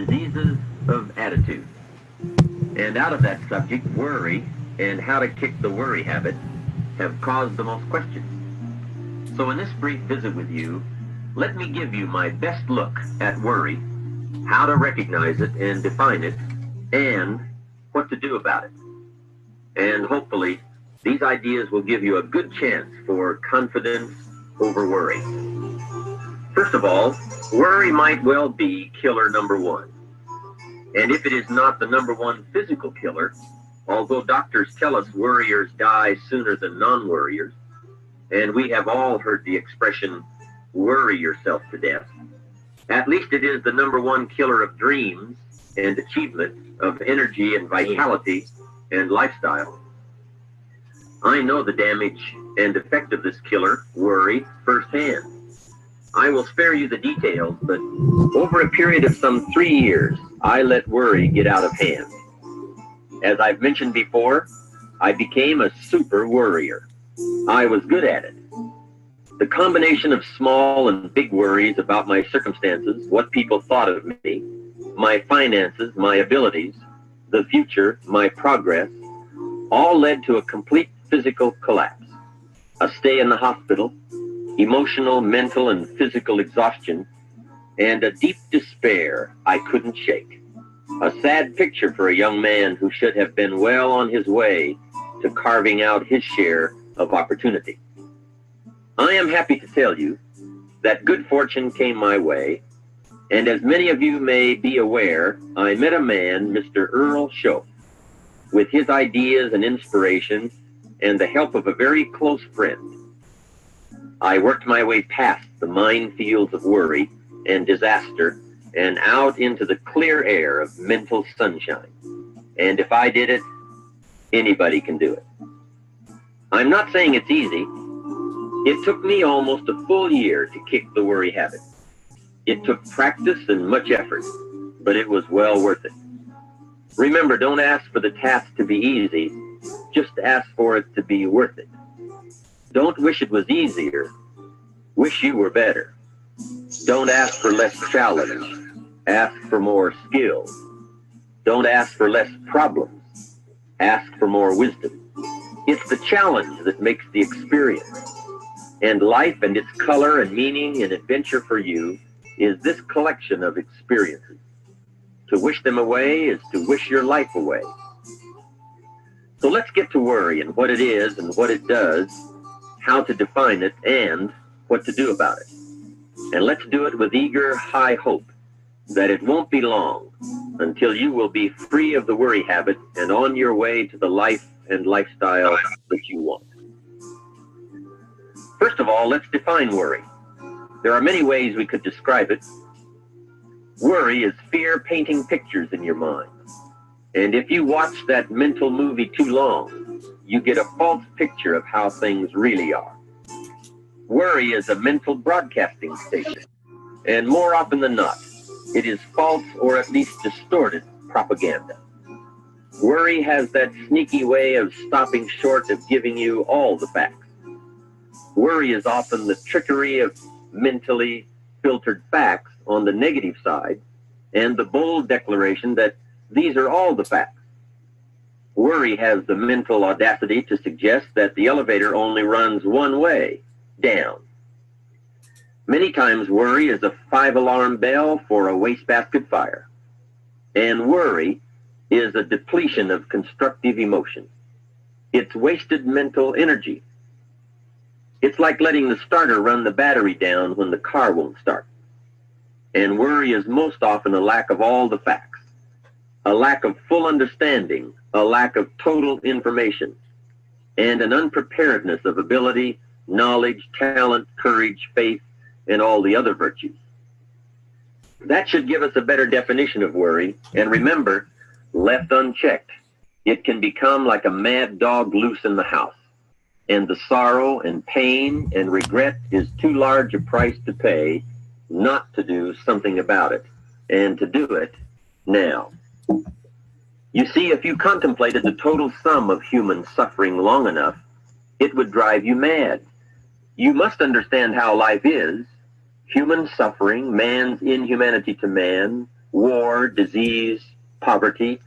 diseases of attitude. And out of that subject, worry and how to kick the worry habit have caused the most questions. So in this brief visit with you, let me give you my best look at worry, how to recognize it and define it, and what to do about it. And hopefully, these ideas will give you a good chance for confidence over worry. First of all, worry might well be killer number one. And if it is not the number one physical killer, although doctors tell us worriers die sooner than non-worriers, and we have all heard the expression, worry yourself to death, at least it is the number one killer of dreams and achievement, of energy and vitality and lifestyle. I know the damage and effect of this killer, worry, firsthand. I will spare you the details, but over a period of some 3 years, I let worry get out of hand. As I've mentioned before, I became a super worrier. I was good at it. The combination of small and big worries about my circumstances, what people thought of me, my finances, my abilities, the future, my progress, all led to a complete physical collapse, a stay in the hospital, emotional, mental, and physical exhaustion, and a deep despair I couldn't shake. A sad picture for a young man who should have been well on his way to carving out his share of opportunity. I am happy to tell you that good fortune came my way, and as many of you may be aware, I met a man, Mr. Earl Shope, with his ideas and inspiration and the help of a very close friend. I worked my way past the minefields of worry and disaster and out into the clear air of mental sunshine. And if I did it, anybody can do it. I'm not saying it's easy. It took me almost a full year to kick the worry habit. It took practice and much effort, but it was well worth it. Remember, don't ask for the task to be easy, just ask for it to be worth it. Don't wish it was easier, wish you were better. Don't ask for less challenge, ask for more skill. Don't ask for less problems, ask for more wisdom. It's the challenge that makes the experience. And life and its color and meaning and adventure for you is this collection of experiences. To wish them away is to wish your life away. So let's get to worry and what it is and what it does, how to define it, and what to do about it. And let's do it with eager, high hope that it won't be long until you will be free of the worry habit and on your way to the life and lifestyle that you want. First of all, let's define worry. There are many ways we could describe it. Worry is fear painting pictures in your mind. And if you watch that mental movie too long, you get a false picture of how things really are. Worry is a mental broadcasting station. And more often than not, it is false or at least distorted propaganda. Worry has that sneaky way of stopping short of giving you all the facts. Worry is often the trickery of mentally filtered facts on the negative side and the bold declaration that these are all the facts. Worry has the mental audacity to suggest that the elevator only runs one way, down. Many times worry is a 5-alarm bell for a wastebasket fire. And worry is a depletion of constructive emotion. It's wasted mental energy. It's like letting the starter run the battery down when the car won't start. And worry is most often a lack of all the facts, a lack of full understanding, a lack of total information, and an unpreparedness of ability, knowledge, talent, courage, faith, and all the other virtues. That should give us a better definition of worry. And remember, left unchecked, it can become like a mad dog loose in the house. And the sorrow and pain and regret is too large a price to pay not to do something about it, and to do it now. You see, if you contemplated the total sum of human suffering long enough, it would drive you mad. You must understand how life is. Human suffering, man's inhumanity to man, war, disease, poverty,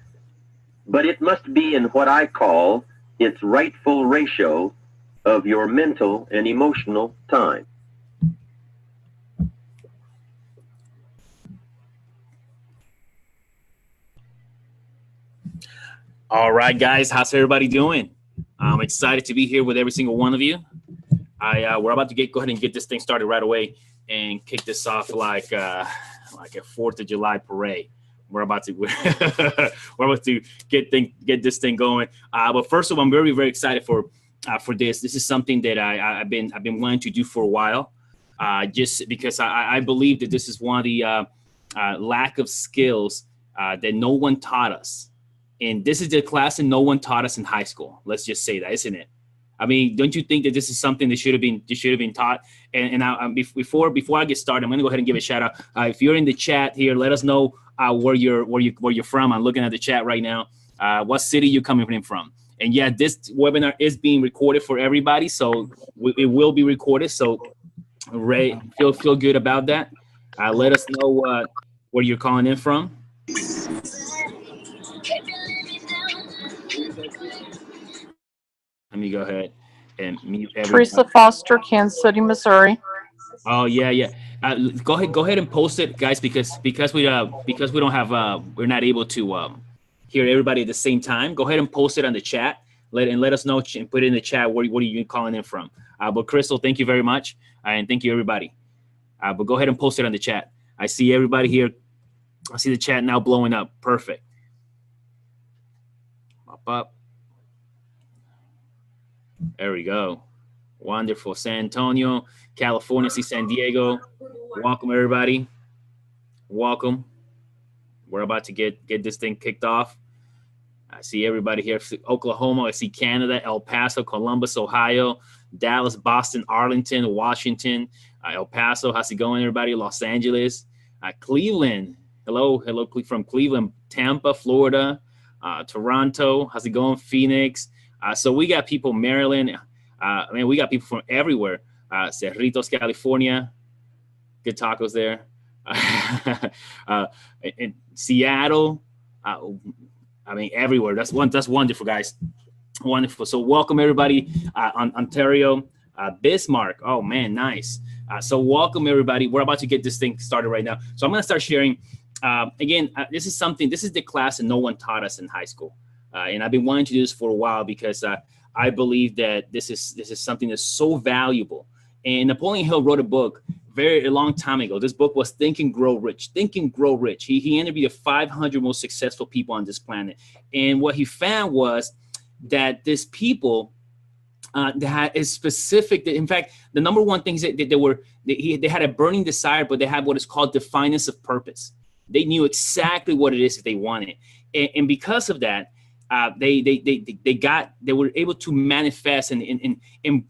but it must be in what I call its rightful ratio of your mental and emotional time. All right, guys, how's everybody doing? I'm excited to be here with every single one of you. We're about to go ahead and get this thing started right away and kick this off like a 4th of July parade. We're about to get this thing going. But first of all, I'm very, very excited for this. This is something that I've been wanting to do for a while, just because I believe that this is one of the lack of skills that no one taught us. And this is the class that no one taught us in high school. Let's just say that, isn't it? I mean, don't you think that this is something that should have been taught? And before I get started, I'm going to go ahead and give a shout out. If you're in the chat here, let us know where you're from. I'm looking at the chat right now. What city you're coming from? And yeah, this webinar is being recorded for everybody, so it will be recorded. So, Ray, feel good about that. Let us know where you're calling in from. Let me go ahead and mute everybody. Teresa Foster, Kansas City, Missouri. Oh yeah. Go ahead and post it, guys, because we don't have we're not able to hear everybody at the same time. Go ahead and post it on the chat. Let us know and put it in the chat. What are you calling in from? But Crystal, thank you very much, and thank you everybody. But go ahead and post it on the chat. I see everybody here. I see the chat now blowing up. Perfect. Up. There we go. Wonderful. San Antonio, California. See San Diego. Welcome, everybody. Welcome. We're about to get this thing kicked off. I see everybody here. Oklahoma. I see Canada, El Paso, Columbus, Ohio, Dallas, Boston, Arlington, Washington, El Paso. How's it going, everybody? Los Angeles, Cleveland. Hello from Cleveland, Tampa, Florida, Toronto. How's it going? Phoenix. So we got people Maryland. We got people from everywhere. Cerritos, California. Good tacos there. In Seattle. Everywhere. That's wonderful, guys. Wonderful. So welcome everybody. Ontario, Bismarck. Oh man, nice. So welcome everybody. We're about to get this thing started right now. So I'm gonna start sharing. This is the class that no one taught us in high school. And I've been wanting to do this for a while because I believe that this is something that's so valuable. And Napoleon Hill wrote a book a long time ago. This book was Think and Grow Rich. Think and Grow Rich. He interviewed the 500 most successful people on this planet. And what he found was that these people that is specific. In fact, the number one thing is that they had a burning desire, but they had what is called defiance of purpose. They knew exactly what it is that they wanted. And because of that, they were able to manifest and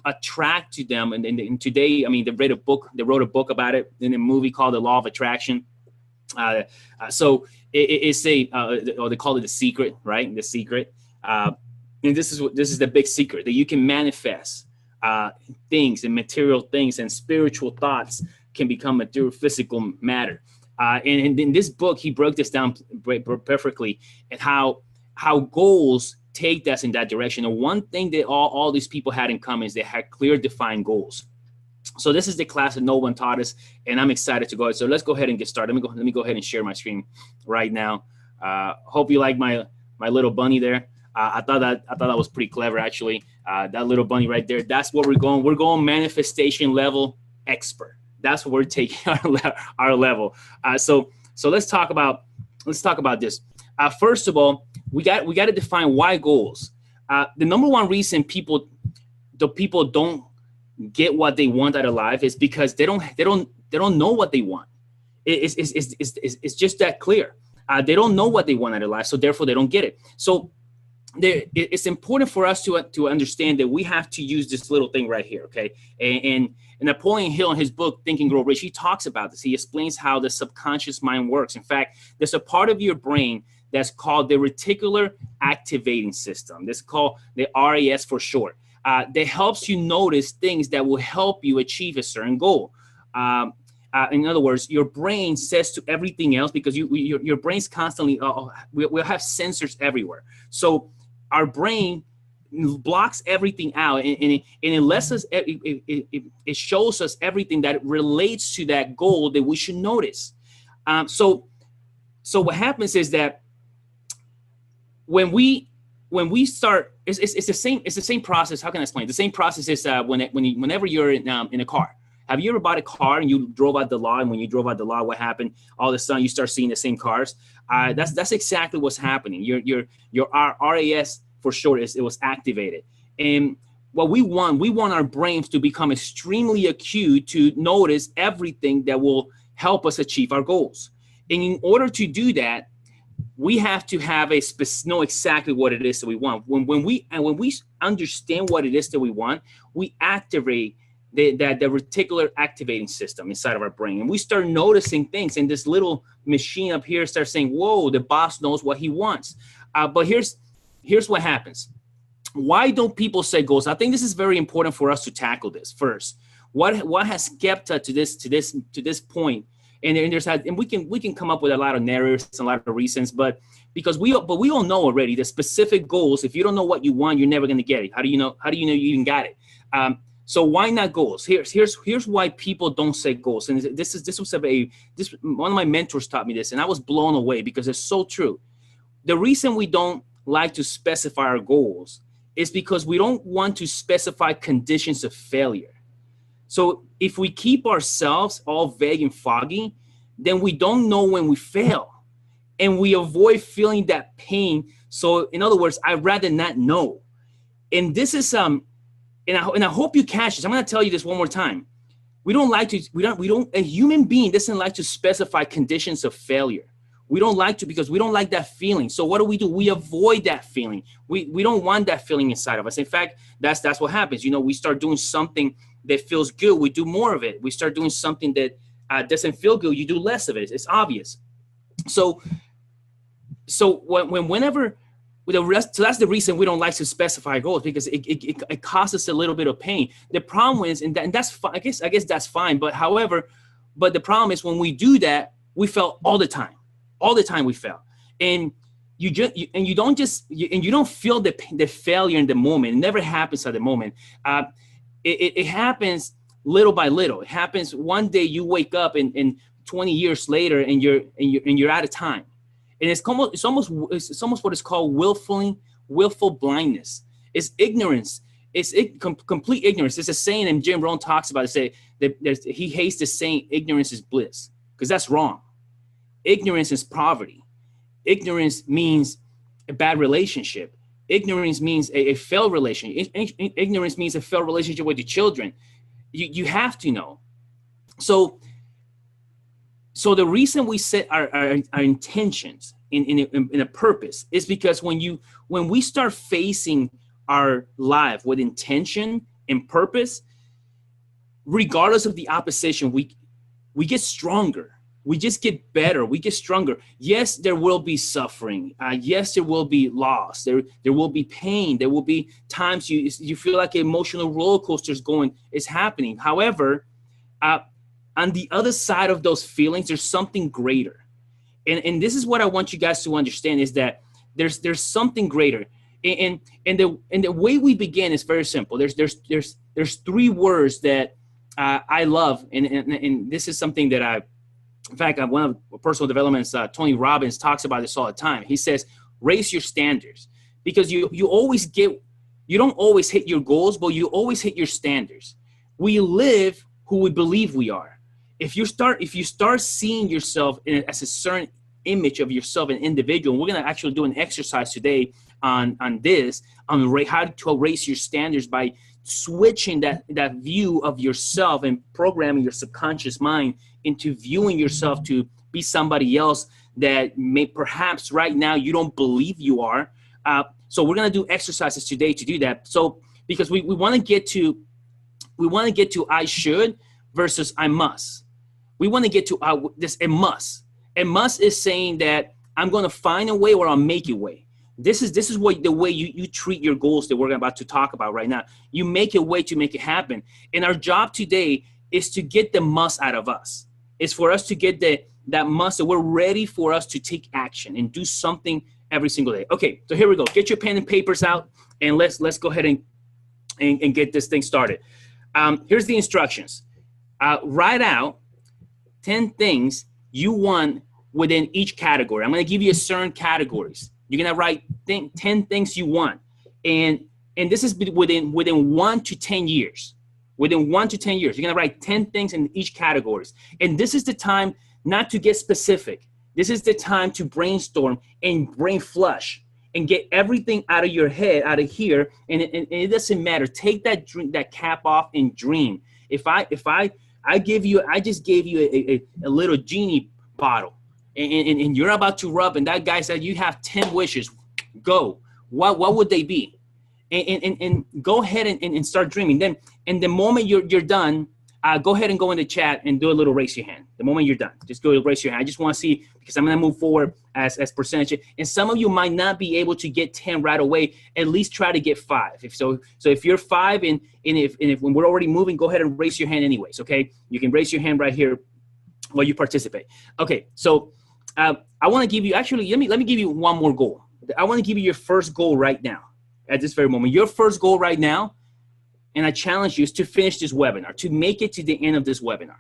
attract to them. And today, they wrote a book about it in a movie called The Law of Attraction. So it's they call it The Secret, right? The Secret. And this is the big secret, that you can manifest things and material things, and spiritual thoughts can become material physical matter. And in this book, he broke this down perfectly, and how goals take us in that direction. And one thing that all these people had in common is they had clear, defined goals. So this is the class that no one taught us, and I'm excited to go. So let's go ahead and get started. Let me go ahead and share my screen right now. Hope you like my little bunny there. I thought that was pretty clever, actually. That little bunny right there. That's what we're going. We're going manifestation level expert. That's what we're taking our level. So let's talk about this. First of all, we got to define why goals. The number one reason people don't get what they want out of life is because they don't know what they want. It's just that clear. They don't know what they want out of life, so therefore they don't get it. So it's important for us to understand that we have to use this little thing right here, okay? And Napoleon Hill, in his book Think and Grow Rich, he talks about this. He explains how the subconscious mind works. In fact, there's a part of your brain that's called the reticular activating system. This is called the RAS for short. That helps you notice things that will help you achieve a certain goal. In other words, your brain says to everything else, because your brain's constantly, we'll have sensors everywhere. So our brain blocks everything out, and it lets us, it shows us everything that relates to that goal that we should notice. So what happens is that when we start, it's the same process. How can I explain? The same process is whenever you're in a car. Have you ever bought a car and you drove out the lot, and when you drove out the lot, what happened? All of a sudden you start seeing the same cars. That's exactly what's happening. Your RAS for short it was activated, and what we want our brains to become extremely acute to notice everything that will help us achieve our goals. And in order to do that, we have to have know exactly what it is that we want. When we understand what it is that we want, we activate the reticular activating system inside of our brain, and we start noticing things. And this little machine up here starts saying, "Whoa, the boss knows what he wants." But here's what happens. Why don't people set goals? I think this is very important for us to tackle this first. What has kept us to this point? And we can come up with a lot of narratives and a lot of reasons, but we all know already the specific goals. If you don't know what you want, you're never going to get it. How do you know you even got it? So why not goals? Here's why people don't set goals. And one of my mentors taught me this, and I was blown away because it's so true. The reason we don't like to specify our goals is because we don't want to specify conditions of failure. So if we keep ourselves all vague and foggy, then we don't know when we fail, and we avoid feeling that pain. So in other words, I'd rather not know. And this is and I hope you catch this. I'm going to tell you this one more time. A human being doesn't like to specify conditions of failure. We don't like to, because we don't like that feeling. So what do? We avoid that feeling. We don't want that feeling inside of us. In fact, that's what happens. We start doing something that feels good, we do more of it. We start doing something that doesn't feel good, you do less of it. It's obvious. So whenever the rest, so that's the reason we don't like to specify goals, because it causes a little bit of pain. The problem is, and that's I guess that's fine. But the problem is when we do that, we fail all the time. All the time we fail, and you don't feel the failure in the moment. It never happens at the moment. It happens little by little. It happens one day you wake up and 20 years later and you're out of time. And it's almost what is called willful blindness. It's ignorance. It's complete ignorance. It's a saying, and Jim Rohn talks about it. Say that he hates the saying ignorance is bliss, because that's wrong. Ignorance is poverty. Ignorance means a bad relationship. Ignorance means a failed relationship. Ignorance means a failed relationship with your children. You have to know. So the reason we set our intentions in a purpose is because when we start facing our life with intention and purpose, regardless of the opposition, we get stronger. We just get better. We get stronger. Yes, there will be suffering. Yes, there will be loss. There will be pain. There will be times you feel like an emotional roller coaster is happening. However, on the other side of those feelings, there's something greater. And this is what I want you guys to understand, is that there's something greater. And the way we begin is very simple. There's three words that I love, and this is something that in fact, one of personal development's Tony Robbins talks about this all the time. He says, raise your standards, because you don't always hit your goals, but you always hit your standards. We live who we believe we are. If you start seeing yourself as a certain image of yourself, an individual, and we're going to actually do an exercise today on how to raise your standards by switching that view of yourself and programming your subconscious mind into viewing yourself to be somebody else that may perhaps right now you don't believe you are. So we're going to do exercises today to do that. So because we want to get to I should versus I must. We want to get to this a must. A must is saying that I'm going to find a way or I'll make a way. This is what the way you treat your goals that we're about to talk about right now. You make a way to make it happen. And our job today is to get the must out of us. is for us to get that muscle. We're ready for us to take action and do something every single day. Okay, so here we go. Get your pen and papers out, and let's go ahead and get this thing started. Here's the instructions. Write out 10 things you want within each category. I'm going to give you certain categories. You're going to write 10 things you want. And this is within 1 to 10 years. Within 1 to 10 years, you're going to write 10 things in each categories. And this is the time not to get specific. This is the time to brainstorm and brain flush and get everything out of your head, out of here. And it doesn't matter. Take that cap off and dream. If I just gave you a little genie bottle, and you're about to rub, and that guy said you have 10 wishes, go. What would they be? And go ahead and start dreaming. Then, and the moment you're done, go ahead and go in the chat and do a little raise your hand. The moment you're done, just go raise your hand. I just want to see, because I'm going to move forward as percentage. And some of you might not be able to get 10 right away. At least try to get 5. So if you're 5 and if when we're already moving, go ahead and raise your hand anyways. Okay, you can raise your hand right here while you participate. Okay, so I want to give you, actually, let me give you one more goal. I want to give you your first goal right now. At this very moment, your first goal right now, and I challenge you, is to finish this webinar, to make it to the end of this webinar.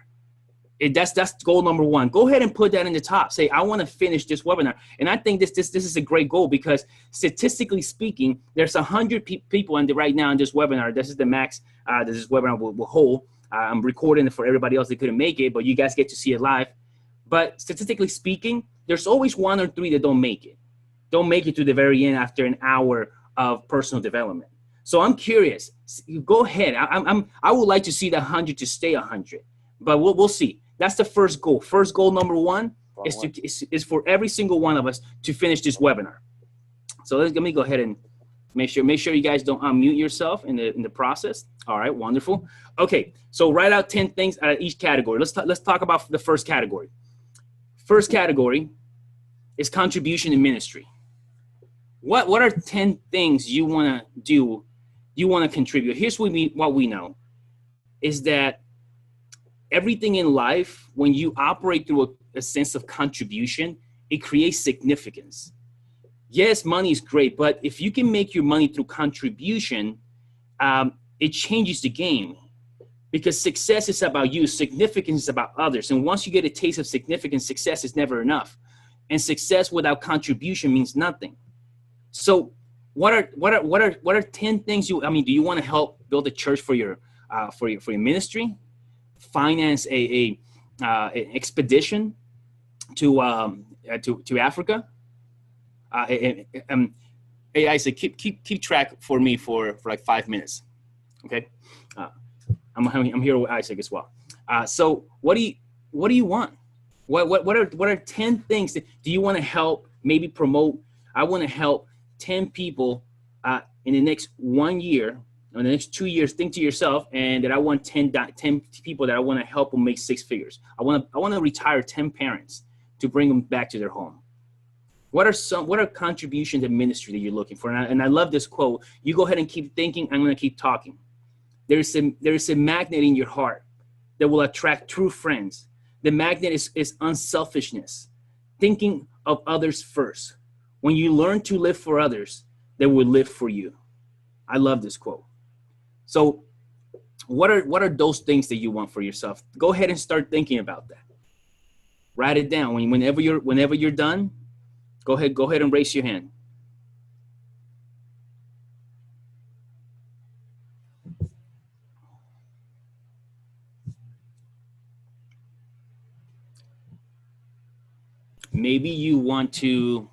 That's goal number 1. Go ahead and put that in the top. Say, I want to finish this webinar. And I think this is a great goal, because statistically speaking, there's 100 people right now in this webinar. This is the max this webinar will hold. I'm recording it for everybody else that couldn't make it, but you guys get to see it live. But statistically speaking, there's always 1 or 3 that don't make it. Don't make it to the very end after an hour of personal development. So I'm curious. Go ahead. I would like to see the 100 to stay 100, but we'll see. That's the first goal. First goal number 1 is for every single one of us to finish this webinar. So let me go ahead and make sure you guys don't unmute yourself in the process. All right, wonderful. Okay, so write out 10 things out of each category. Let's talk about the first category. First category is contribution in ministry. What are 10 things you want to do, you want to contribute? Here's what we know is that everything in life, when you operate through a sense of contribution, it creates significance. Yes, money is great, but if you can make your money through contribution, it changes the game, because success is about you, significance is about others. And once you get a taste of significance, success is never enough. And success without contribution means nothing. So what are 10 things do you want to help build a church for your ministry, finance an expedition to Africa? Hey Isaac, keep track for me for like 5 minutes. Okay. I'm here with Isaac as well. So what do you want? What are 10 things that do you want to help maybe promote? I want to help 10 people in the next 1 year, or the next 2 years. Think to yourself, and that I want 10 people that I want to help them make 6 figures. I want to retire 10 parents to bring them back to their home. What are contributions to ministry that you're looking for? And I love this quote. You go ahead and keep thinking. I'm going to keep talking. There's a magnet in your heart that will attract true friends. The magnet is unselfishness, thinking of others first. When you learn to live for others, they will live for you. I love this quote. So what are those things that you want for yourself? Go ahead and start thinking about that. Write it down. Whenever you're done, go ahead and raise your hand. Maybe you want to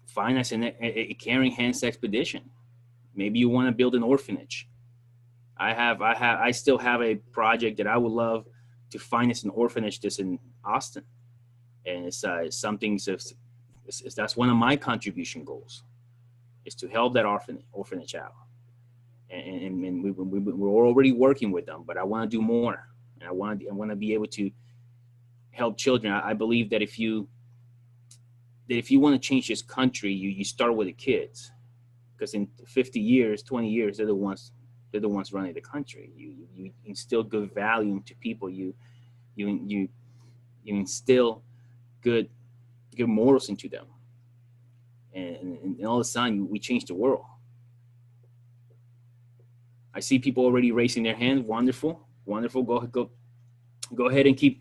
finance a caring hands expedition. Maybe you want to build an orphanage. I still have a project that I would love to finance an orphanage that's in Austin, and it's that's one of my contribution goals, is to help that orphanage out. And we're already working with them, but I want to do more, and I want to be able to help children. I believe that if you want to change this country, you start with the kids, because in 50 years, 20 years, they're the ones they're the ones running the country. You instill good value into people. You instill good morals into them, and all of a sudden we change the world. I see people already raising their hand. Wonderful, wonderful. Go ahead and keep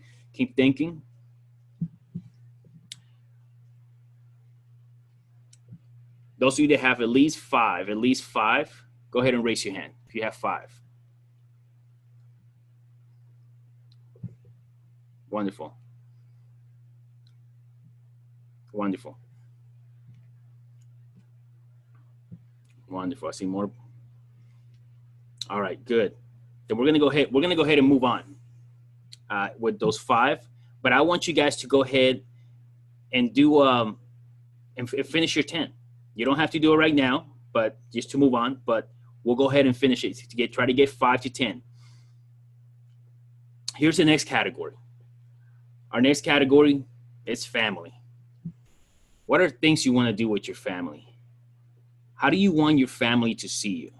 thinking. Those of you that have at least five, go ahead and raise your hand if you have 5. Wonderful. Wonderful. Wonderful. I see more. All right, good. Then we're gonna go ahead and move on with those 5. But I want you guys to go ahead and do and finish your 10. You don't have to do it right now, but just to move on. But we'll go ahead and finish it to try to get 5 to 10. Here's the next category. Our next category is family. What are things you want to do with your family? How do you want your family to see you?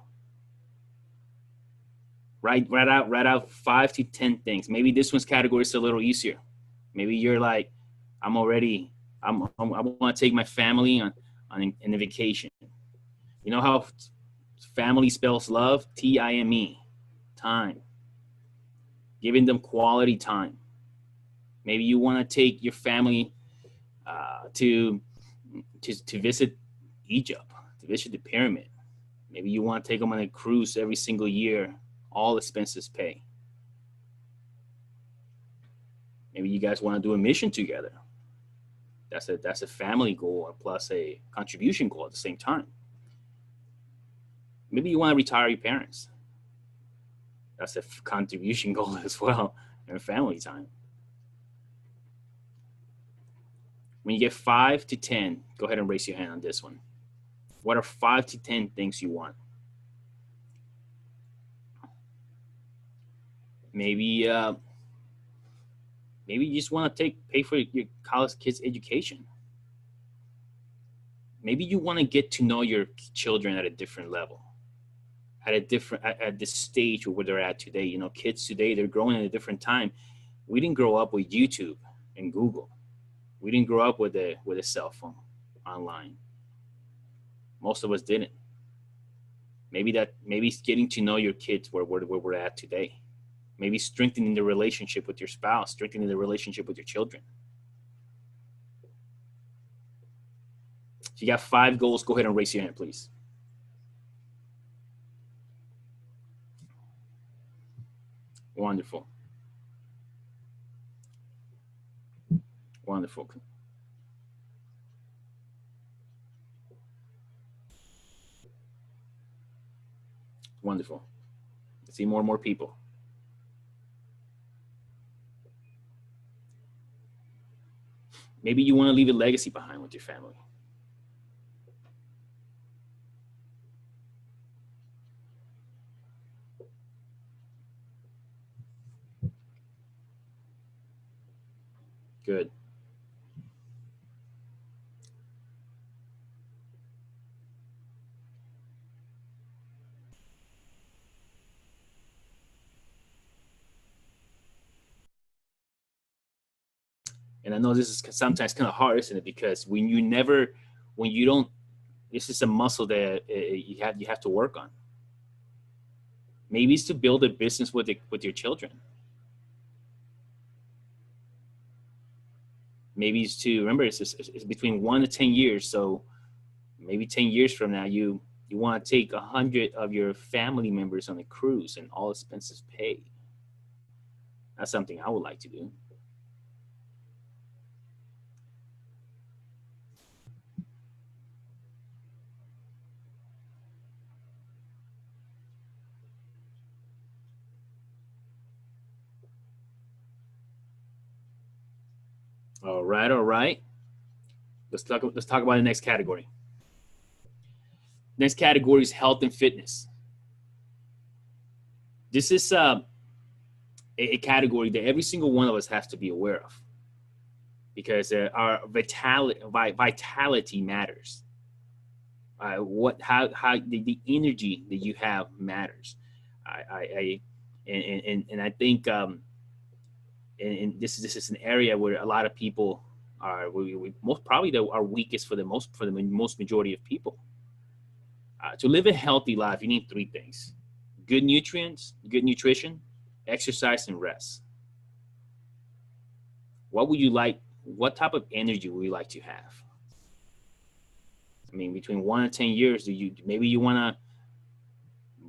Write out 5 to 10 things. Maybe this one's category is a little easier. Maybe you're like, I want to take my family on a vacation. You know how family spells love? Time. Time. Giving them quality time. Maybe you want to take your family to visit Egypt, to visit the pyramid. Maybe you want to take them on a cruise every single year, all expenses paid. Maybe you guys want to do a mission together. That's a family goal plus a contribution goal at the same time. Maybe you want to retire your parents. That's a contribution goal as well, and family time. When you get 5 to 10, go ahead and raise your hand on this one. What are 5 to 10 things you want? Maybe you just want to pay for your college kids' education. Maybe you want to get to know your children at a different level, at the stage where they're at today. You know, kids today, they're growing at a different time. We didn't grow up with YouTube and Google. We didn't grow up with a cell phone online. Most of us didn't. Maybe it's getting to know your kids where we're at today. Maybe strengthening the relationship with your spouse, strengthening the relationship with your children. If you got 5 goals, go ahead and raise your hand, please. Wonderful. Wonderful. Wonderful. I see more and more people. Maybe you want to leave a legacy behind with your family. Good. And I know this is sometimes kind of hard, isn't it? Because when you don't, this is a muscle that you have to work on. Maybe it's to build a business with your children. Maybe it's to remember it's between 1 to 10 years. So maybe 10 years from now, you want to take 100 of your family members on a cruise and all expenses paid. That's something I would like to do. All right. Let's talk about the next category. Next category is health and fitness. This is a category that every single one of us has to be aware of, because our vitality matters. How the energy that you have matters. And I think and this is an area where a lot of people are we most probably are weakest for the most majority of people. To live a healthy life, you need three things: good nutrients, good nutrition, exercise, and rest. What would you like? What type of energy would you like to have? I mean, between 1 and 10 years, do you maybe you want to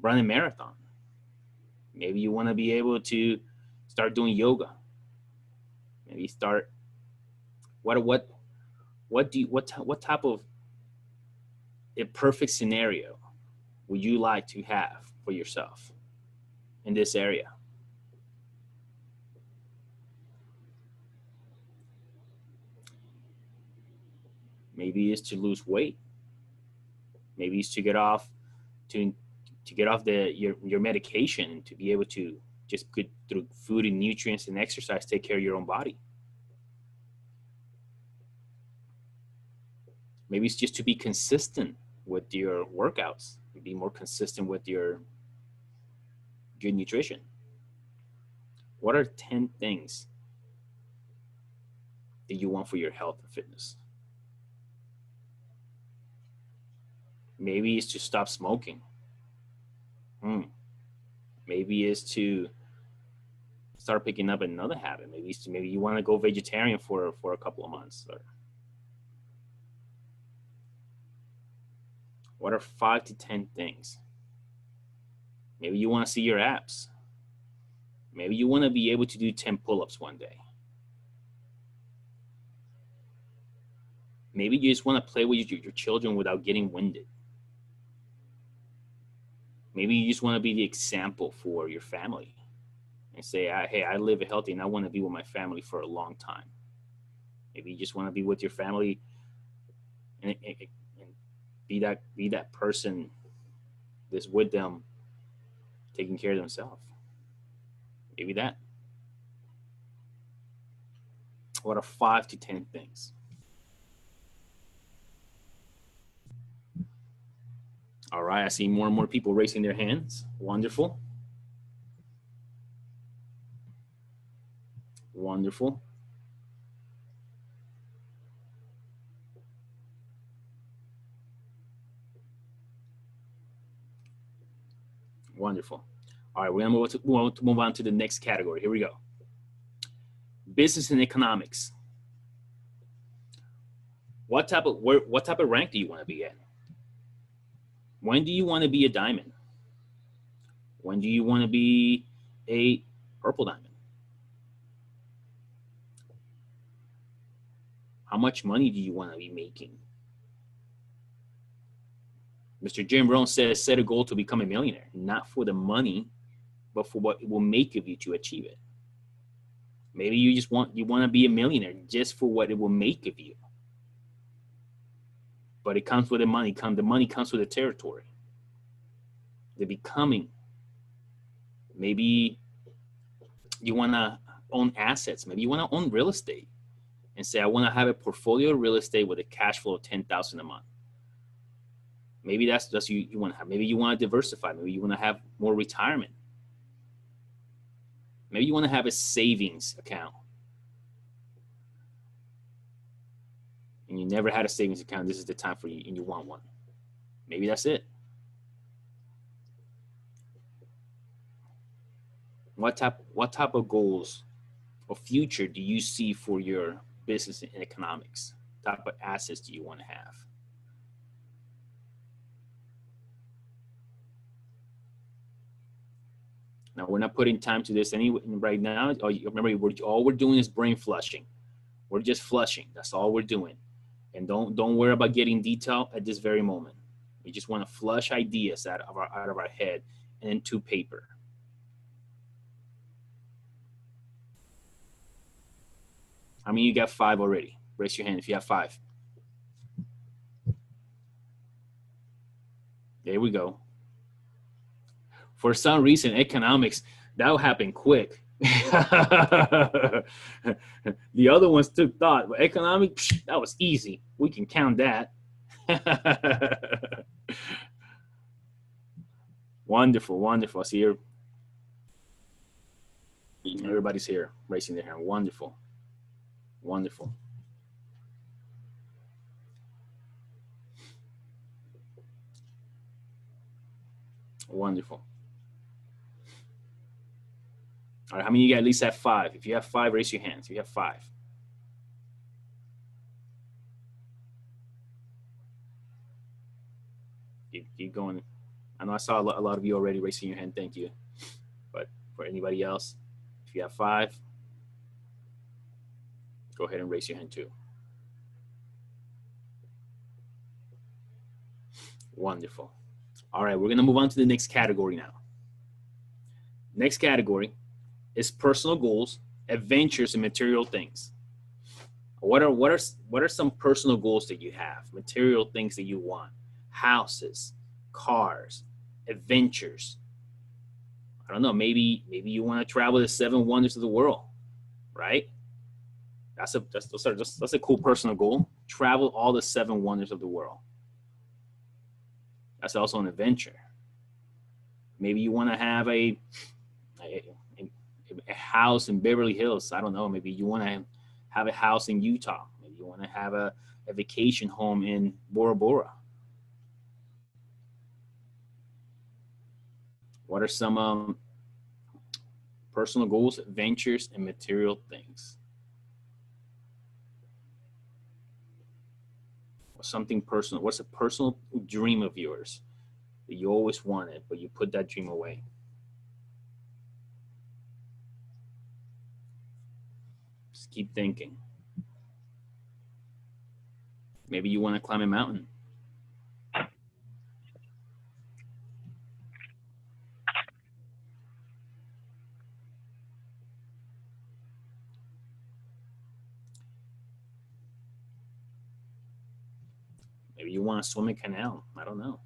run a marathon? Maybe you want to be able to start doing yoga. Maybe start what what type of a perfect scenario would you like to have for yourself in this area? Maybe it's to lose weight. Maybe it's to get off to get off your medication and to be able to just get through food and nutrients and exercise, take care of your own body. Maybe it's just to be consistent with your workouts, be more consistent with your good nutrition. What are 10 things that you want for your health and fitness? Maybe it's to stop smoking. Maybe it's to start picking up another habit. Maybe you want to go vegetarian for a couple of months. Or what are 5 to 10 things? Maybe you want to see your abs. Maybe you want to be able to do 10 pull-ups one day. Maybe you just want to play with your children without getting winded. Maybe you just want to be the example for your family and say, hey, I live healthy and I want to be with my family for a long time. Maybe you just want to be with your family and be that person that's with them, taking care of themselves. Maybe that. What are 5 to 10 things? All right, I see more and more people raising their hands. Wonderful. Wonderful. Wonderful. All right, we're going to move on to the next category. Here we go. Business and economics. What type of rank do you want to be in? When do you want to be a diamond? When do you want to be a purple diamond? How much money do you want to be making? Mr. Jim Rohn says, set a goal to become a millionaire, not for the money, but for what it will make of you to achieve it. Maybe you want to be a millionaire just for what it will make of you. But it comes with the money. The money comes with the territory. The becoming. Maybe you want to own assets. Maybe you want to own real estate and say, I want to have a portfolio of real estate with a cash flow of $10,000 a month. Maybe that's you want to have. Maybe you want to diversify. Maybe you want to have more retirement. Maybe you want to have a savings account. And you never had a savings account. This is the time for you, and you want one. Maybe that's it. What type of goals or future do you see for your business and economics? What type of assets do you want to have? Now, we're not putting time to this right now. Remember, all we're doing is brain flushing. We're just flushing. That's all we're doing. And don't worry about getting detail at this very moment. We just want to flush ideas out of our head and into paper. How many of you got 5 already? Raise your hand if you have 5. There we go. For some reason, economics, that'll happen quick. The other ones took thought, but economics, that was easy. We can count that. Wonderful, wonderful. I see here. Everybody's here, raising their hand. Wonderful, wonderful. Wonderful. All right, how many of you guys at least have 5? If you have 5, raise your hands. If you have 5. Keep going. I know I saw a lot of you already raising your hand. Thank you. But for anybody else, if you have 5, go ahead and raise your hand too. Wonderful. All right, we're going to move on to the next category now. Next category is personal goals, adventures, and material things. What are some personal goals that you have? Material things that you want. Houses, cars, adventures. I don't know, maybe you want to travel the 7 wonders of the world, right? That's a cool personal goal. Travel all the 7 wonders of the world. That's also an adventure. Maybe you want to have a house in Beverly Hills. I don't know. Maybe you want to have a house in Utah. Maybe you want to have a vacation home in Bora Bora. What are some personal goals, adventures, and material things? Something personal. What's a personal dream of yours that you always wanted, but you put that dream away? Just keep thinking. Maybe you want to climb a mountain. Maybe you want to swim a canal. I don't know.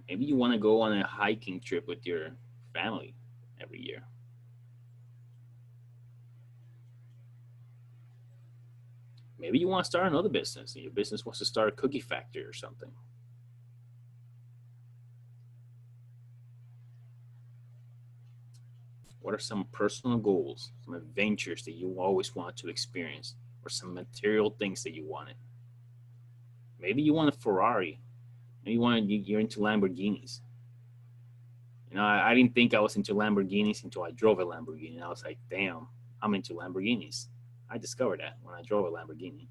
Maybe you want to go on a hiking trip with your family every year. Maybe you want to start another business. Your business wants to start a cookie factory or something. What are some personal goals, some adventures that you always want to experience, or some material things that you wanted? Maybe you want a Ferrari. Maybe you're into Lamborghinis. You know, I didn't think I was into Lamborghinis until I drove a Lamborghini. And I was like, damn, I'm into Lamborghinis. I discovered that when I drove a Lamborghini.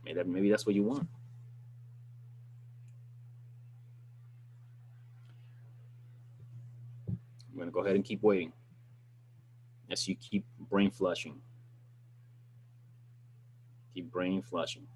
Maybe that's what you want. I'm going to go ahead and keep waiting as you keep brain flushing. Keep brain flushing.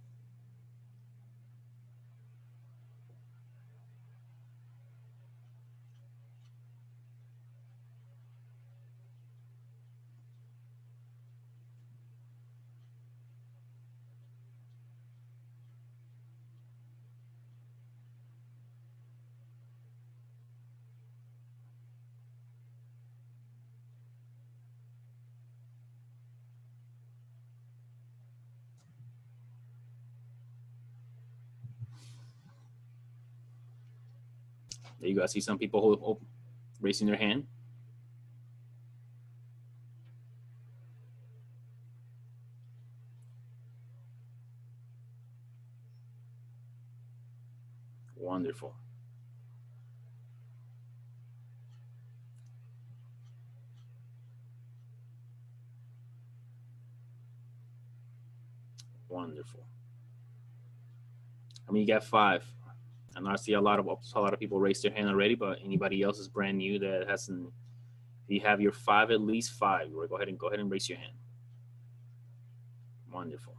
There you go. I see some people raising their hand. Wonderful. Wonderful. I mean, you got 5. I know I see a lot of people raise their hand already, but anybody else is brand new that hasn't. If you have your 5, at least 5, go ahead and raise your hand. Wonderful.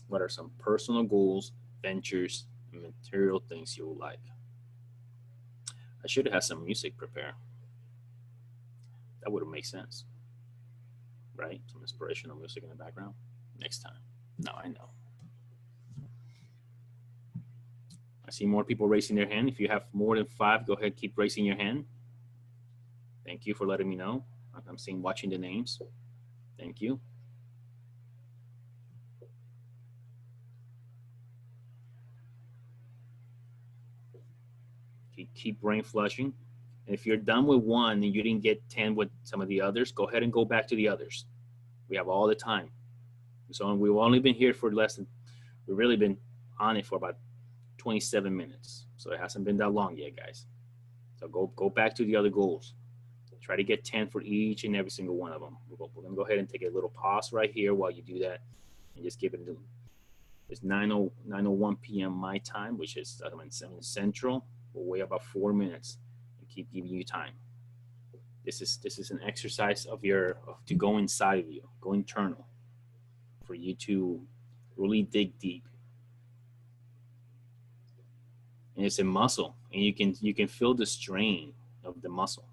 What are some personal goals, ventures, and material things you would like? I should have had some music prepared. That would have made sense, right? Some inspirational music in the background. Next time. No, I know. I see more people raising their hand. If you have more than 5, go ahead, keep raising your hand. Thank you for letting me know. I'm seeing, watching the names. Thank you. Keep brain flushing. And if you're done with one and you didn't get 10 with some of the others, go ahead and go back to the others. We have all the time. So we've only been here for we've really been on it for about 27 minutes. So it hasn't been that long yet, guys. So go back to the other goals. Try to get 10 for each and every single one of them. We're going to go ahead and take a little pause right here while you do that and just give it a, it's 9:01 p.m. my time, which is 7 Central. We'll wait about 4 minutes and keep giving you time. This is an exercise to go inside of you, go internal, for you to really dig deep. And it's a muscle, and you can feel the strain of the muscle.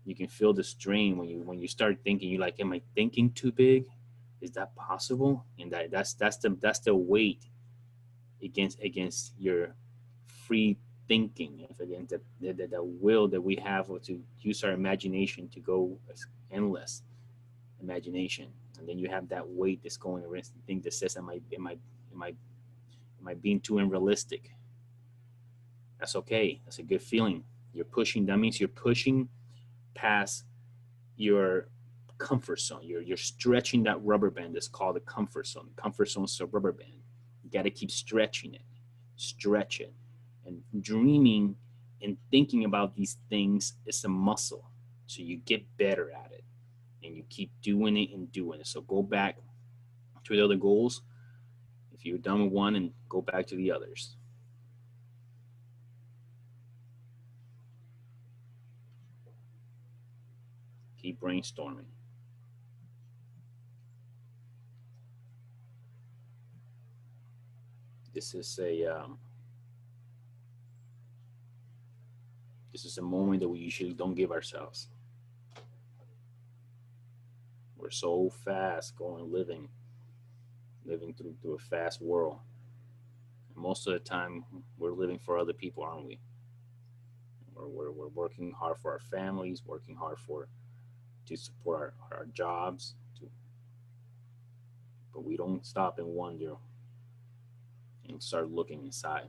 You can feel the strain when you start thinking. You're like, am I thinking too big? Is that possible? And that's the weight against your free thinking, against the will that we have to use our imagination to go endless imagination. And then you have that weight that's going against the thing that says, am I being too unrealistic? That's okay. That's a good feeling. That means you're pushing past your comfort zone. You're stretching that rubber band that's called the comfort zone. Comfort zone is a rubber band. You got to keep stretching it. Stretch it. And dreaming and thinking about these things is a muscle. So you get better at it. And you keep doing it and doing it. So go back to the other goals. If you're done with one, and go back to the others. Keep brainstorming. This is a moment that we usually don't give ourselves. We're so fast living through a fast world. And most of the time, we're living for other people, aren't we? We're working hard for our families, working hard to support our jobs, but we don't stop and wonder and start looking inside.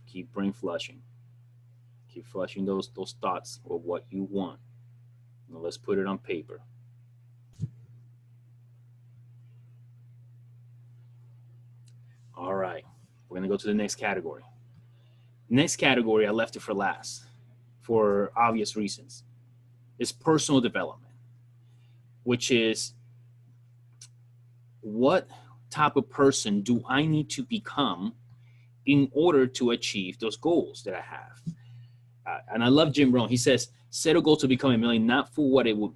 Keep brain flushing. Keep flushing those thoughts of what you want. Now let's put it on paper. All right, we're gonna go to the next category. Next category, I left it for last for obvious reasons. It's personal development, which is, what type of person do I need to become in order to achieve those goals that I have? And I love Jim Rohn. He says, set a goal to become a million, not for what it will,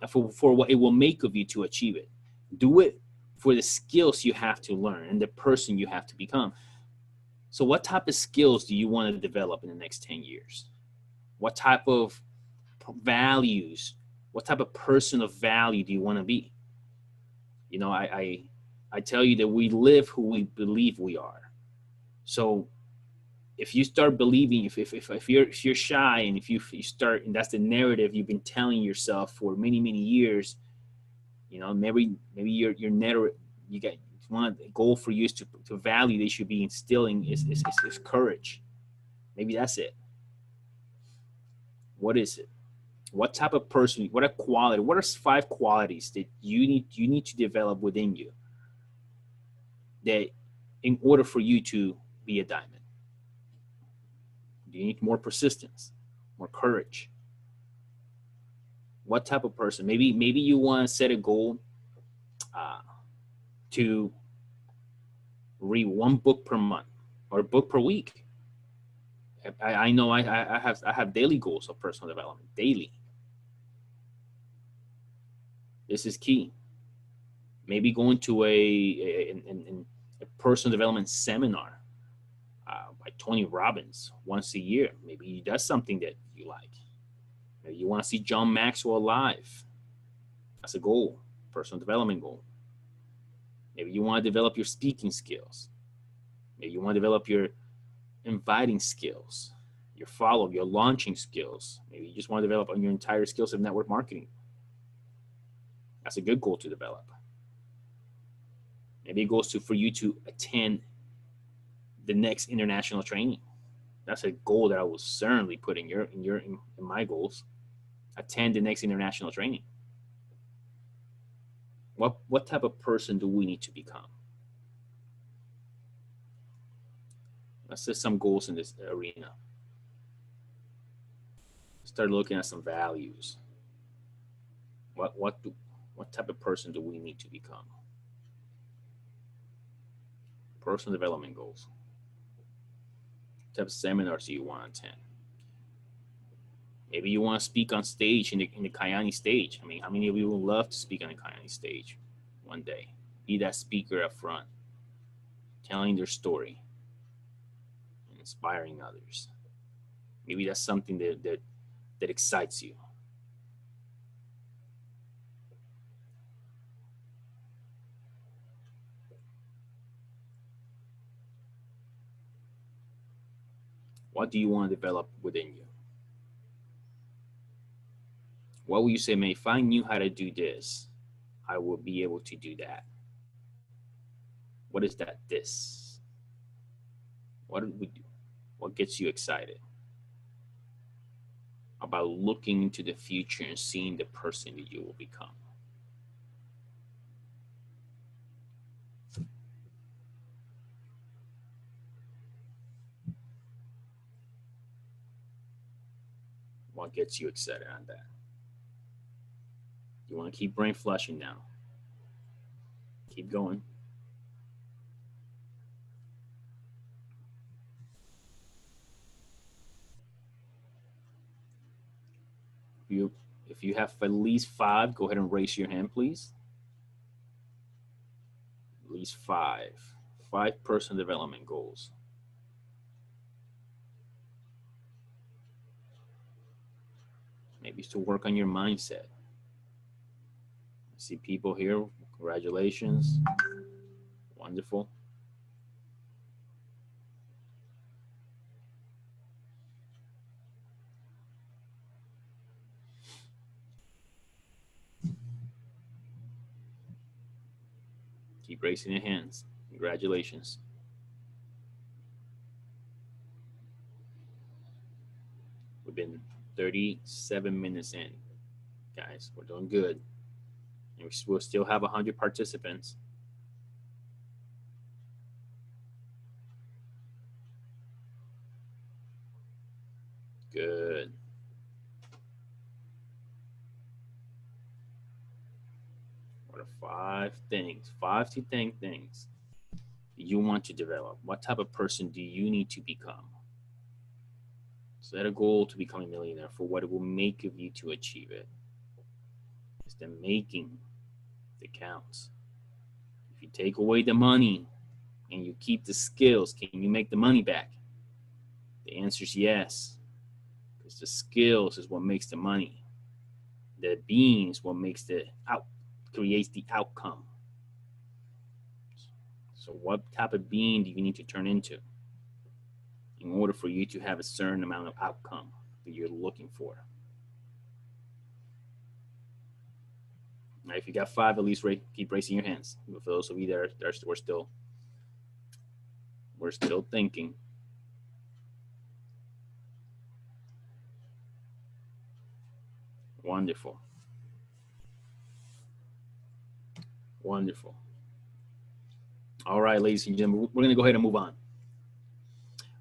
for what it will make of you to achieve it. Do it for the skills you have to learn and the person you have to become. So what type of skills do you want to develop in the next 10 years? What type of values, what type of person of value do you want to be? You know, I tell you that we live who we believe we are. So if you start believing, if you're shy, and if you start, and that's the narrative you've been telling yourself for many years, you know, maybe your never, you got one goal for you is to value they should be instilling is courage. Maybe that's it. What is it? What type of person? What a quality? What are 5 qualities that you need to develop within you, that in order for you to be a diamond? Do you need more persistence, more courage? What type of person? Maybe you want to set a goal to read 1 book per month or a book per week. I know I have daily goals of personal development, daily. This is key. Maybe going to a personal development seminar by Tony Robbins once a year. Maybe that's something that you like. Maybe you want to see John Maxwell live. That's a goal, personal development goal. Maybe you want to develop your speaking skills. Maybe you want to develop your inviting skills, your follow-up, your launching skills. Maybe you just want to develop on your entire skills of network marketing. That's a good goal to develop. Maybe it goes to for you to attend the next international training. That's a goal that I will certainly put in my goals. Attend the next international training. What type of person do we need to become? Let's set some goals in this arena. Start looking at some values. What type of person do we need to become? Personal development goals. What type of seminars do you want to attend? Maybe you want to speak on stage in the Kayani stage. I mean, how many of you would love to speak on the Kayani stage one day? Be that speaker up front, telling their story, and inspiring others. Maybe that's something that excites you. What do you want to develop within you? What will you say, man, if I knew how to do this, I will be able to do that? What is that this? What do we do? What gets you excited about looking into the future and seeing the person that you will become? What gets you excited on that? You want to keep brain flushing now. Keep going. If you have at least 5, go ahead and raise your hand, please. At least 5. 5 personal development goals. Maybe it's to work on your mindset. I see people here. Congratulations. Wonderful. Keep raising your hands. Congratulations. We've been 37 minutes in, guys. We're doing good. And we'll still have 100 participants. Good. What are 5 things? 5 to 10 things you want to develop. What type of person do you need to become? Set a goal to become a millionaire for what it will make of you to achieve it. It's the making that counts. If you take away the money and you keep the skills, can you make the money back? The answer is yes, because the skills is what makes the money. The being is what makes creates the outcome. So what type of being do you need to turn into in order for you to have a certain amount of outcome that you're looking for? Now, if you got 5, at least keep raising your hands. For those of you that we're still thinking. Wonderful. Wonderful. All right, ladies and gentlemen, we're going to go ahead and move on.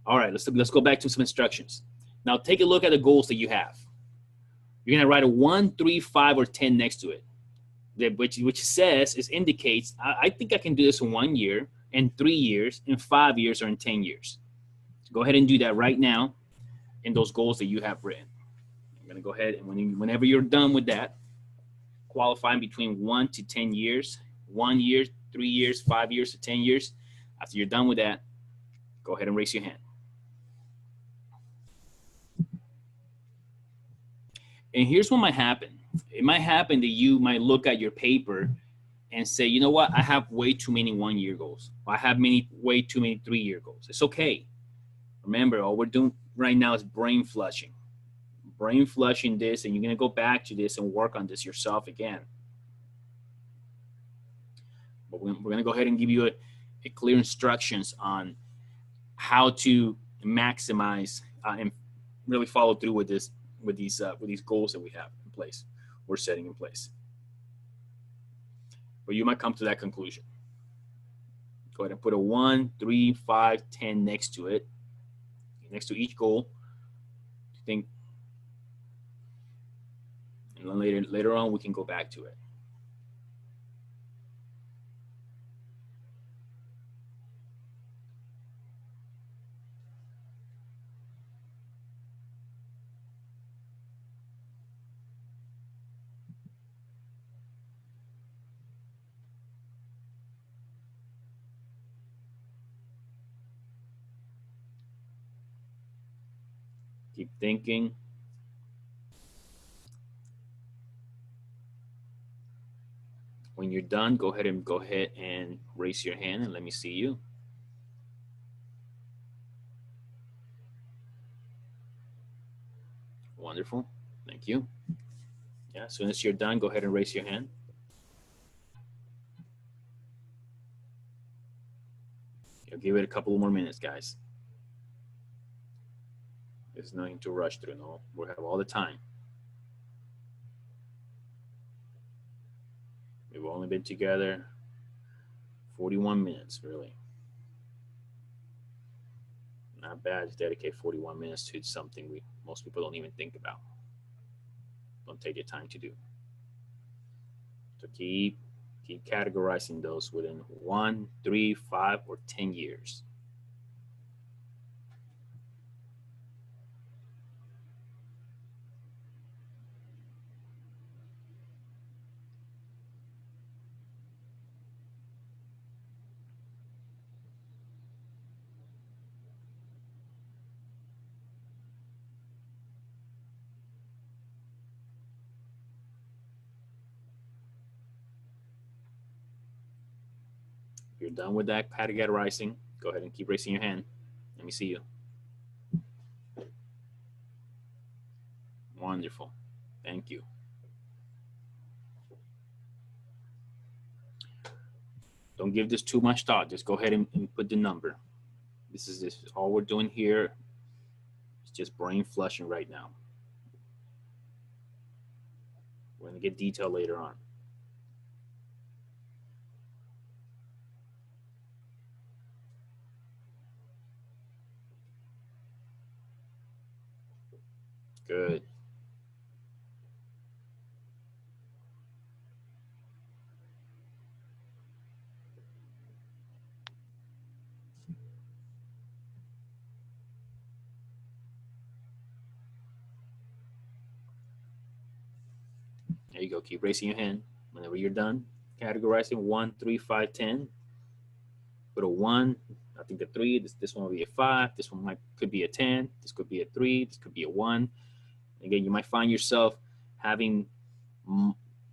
All right, let's go back to some instructions. Now, take a look at the goals that you have. You're going to write a 1, 3, 5, or 10 next to it, which indicates, I think I can do this in 1 year, in 3 years, in 5 years, or in 10 years. So go ahead and do that right now in those goals that you have written. I'm going to go ahead and whenever you're done with that, qualifying between 1 to 10 years, 1 year, 3 years, 5 years, to 10 years. After you're done with that, go ahead and raise your hand. And here's what might happen. It might happen that you might look at your paper and say, you know what, I have way too many 1-year goals. I have way too many 3-year goals. It's okay. Remember, all we're doing right now is brain flushing this, and you're going to go back to this and work on this yourself again. But we're going to go ahead and give you a clear instructions on how to maximize and really follow through with these goals that we have in place, we're setting in place. But you might come to that conclusion. Go ahead and put a 1, 3, 5, 10 next to it, next to each goal. Think, and then later on we can go back to it. Keep thinking. When you're done, go ahead and raise your hand and let me see you. Wonderful. Thank you. Yeah, as soon as you're done, go ahead and raise your hand. I'll give it a couple more minutes, guys. There's nothing to rush through. No, we have all the time. We've only been together 41 minutes, really. Not bad to dedicate 41 minutes to something most people don't even think about. Don't take your time to do. So keep categorizing those within 1, 3, 5, or 10 years. If you're done with that categorizing, go ahead and keep raising your hand. Let me see you. Wonderful. Thank you. Don't give this too much thought. Just go ahead and put the number. This is all we're doing here. It's just brain flushing right now. We're going to get detail later on. Good. There you go. Keep raising your hand. Whenever you're done categorizing 1, 3, 5, 10, put a 1. I think the 3. This one will be a 5. This one could be a 10. This could be a 3. This could be a 1. Again, you might find yourself having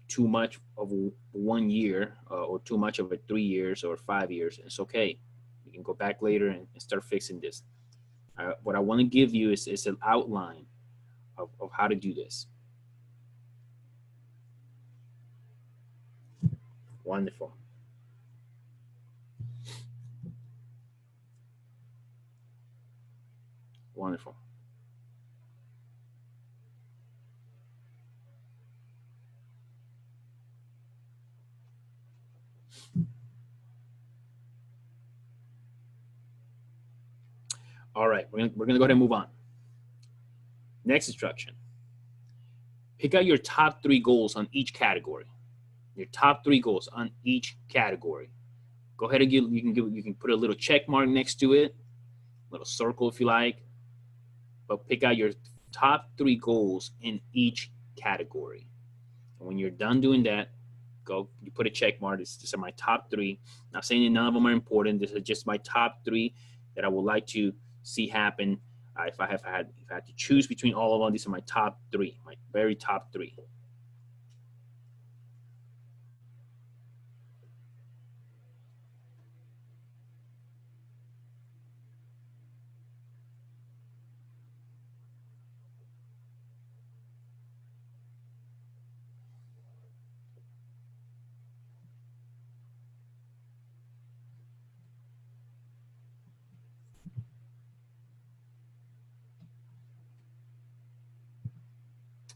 too much of 1 year or too much of 3 years or 5 years. It's okay. You can go back later and start fixing this. What I want to give you is an outline of how to do this. Wonderful. Wonderful. All right, we're gonna go ahead and move on. Next instruction. Pick out your top 3 goals on each category. Your top 3 goals on each category. Go ahead and you can put a little check mark next to it, a little circle if you like, but pick out your top 3 goals in each category. And when you're done doing that, you put a check mark. These are my top 3. Not saying that none of them are important. This is just my top 3 that I would like to see happen. If I had to choose between all of them, these are my top 3, my very top 3.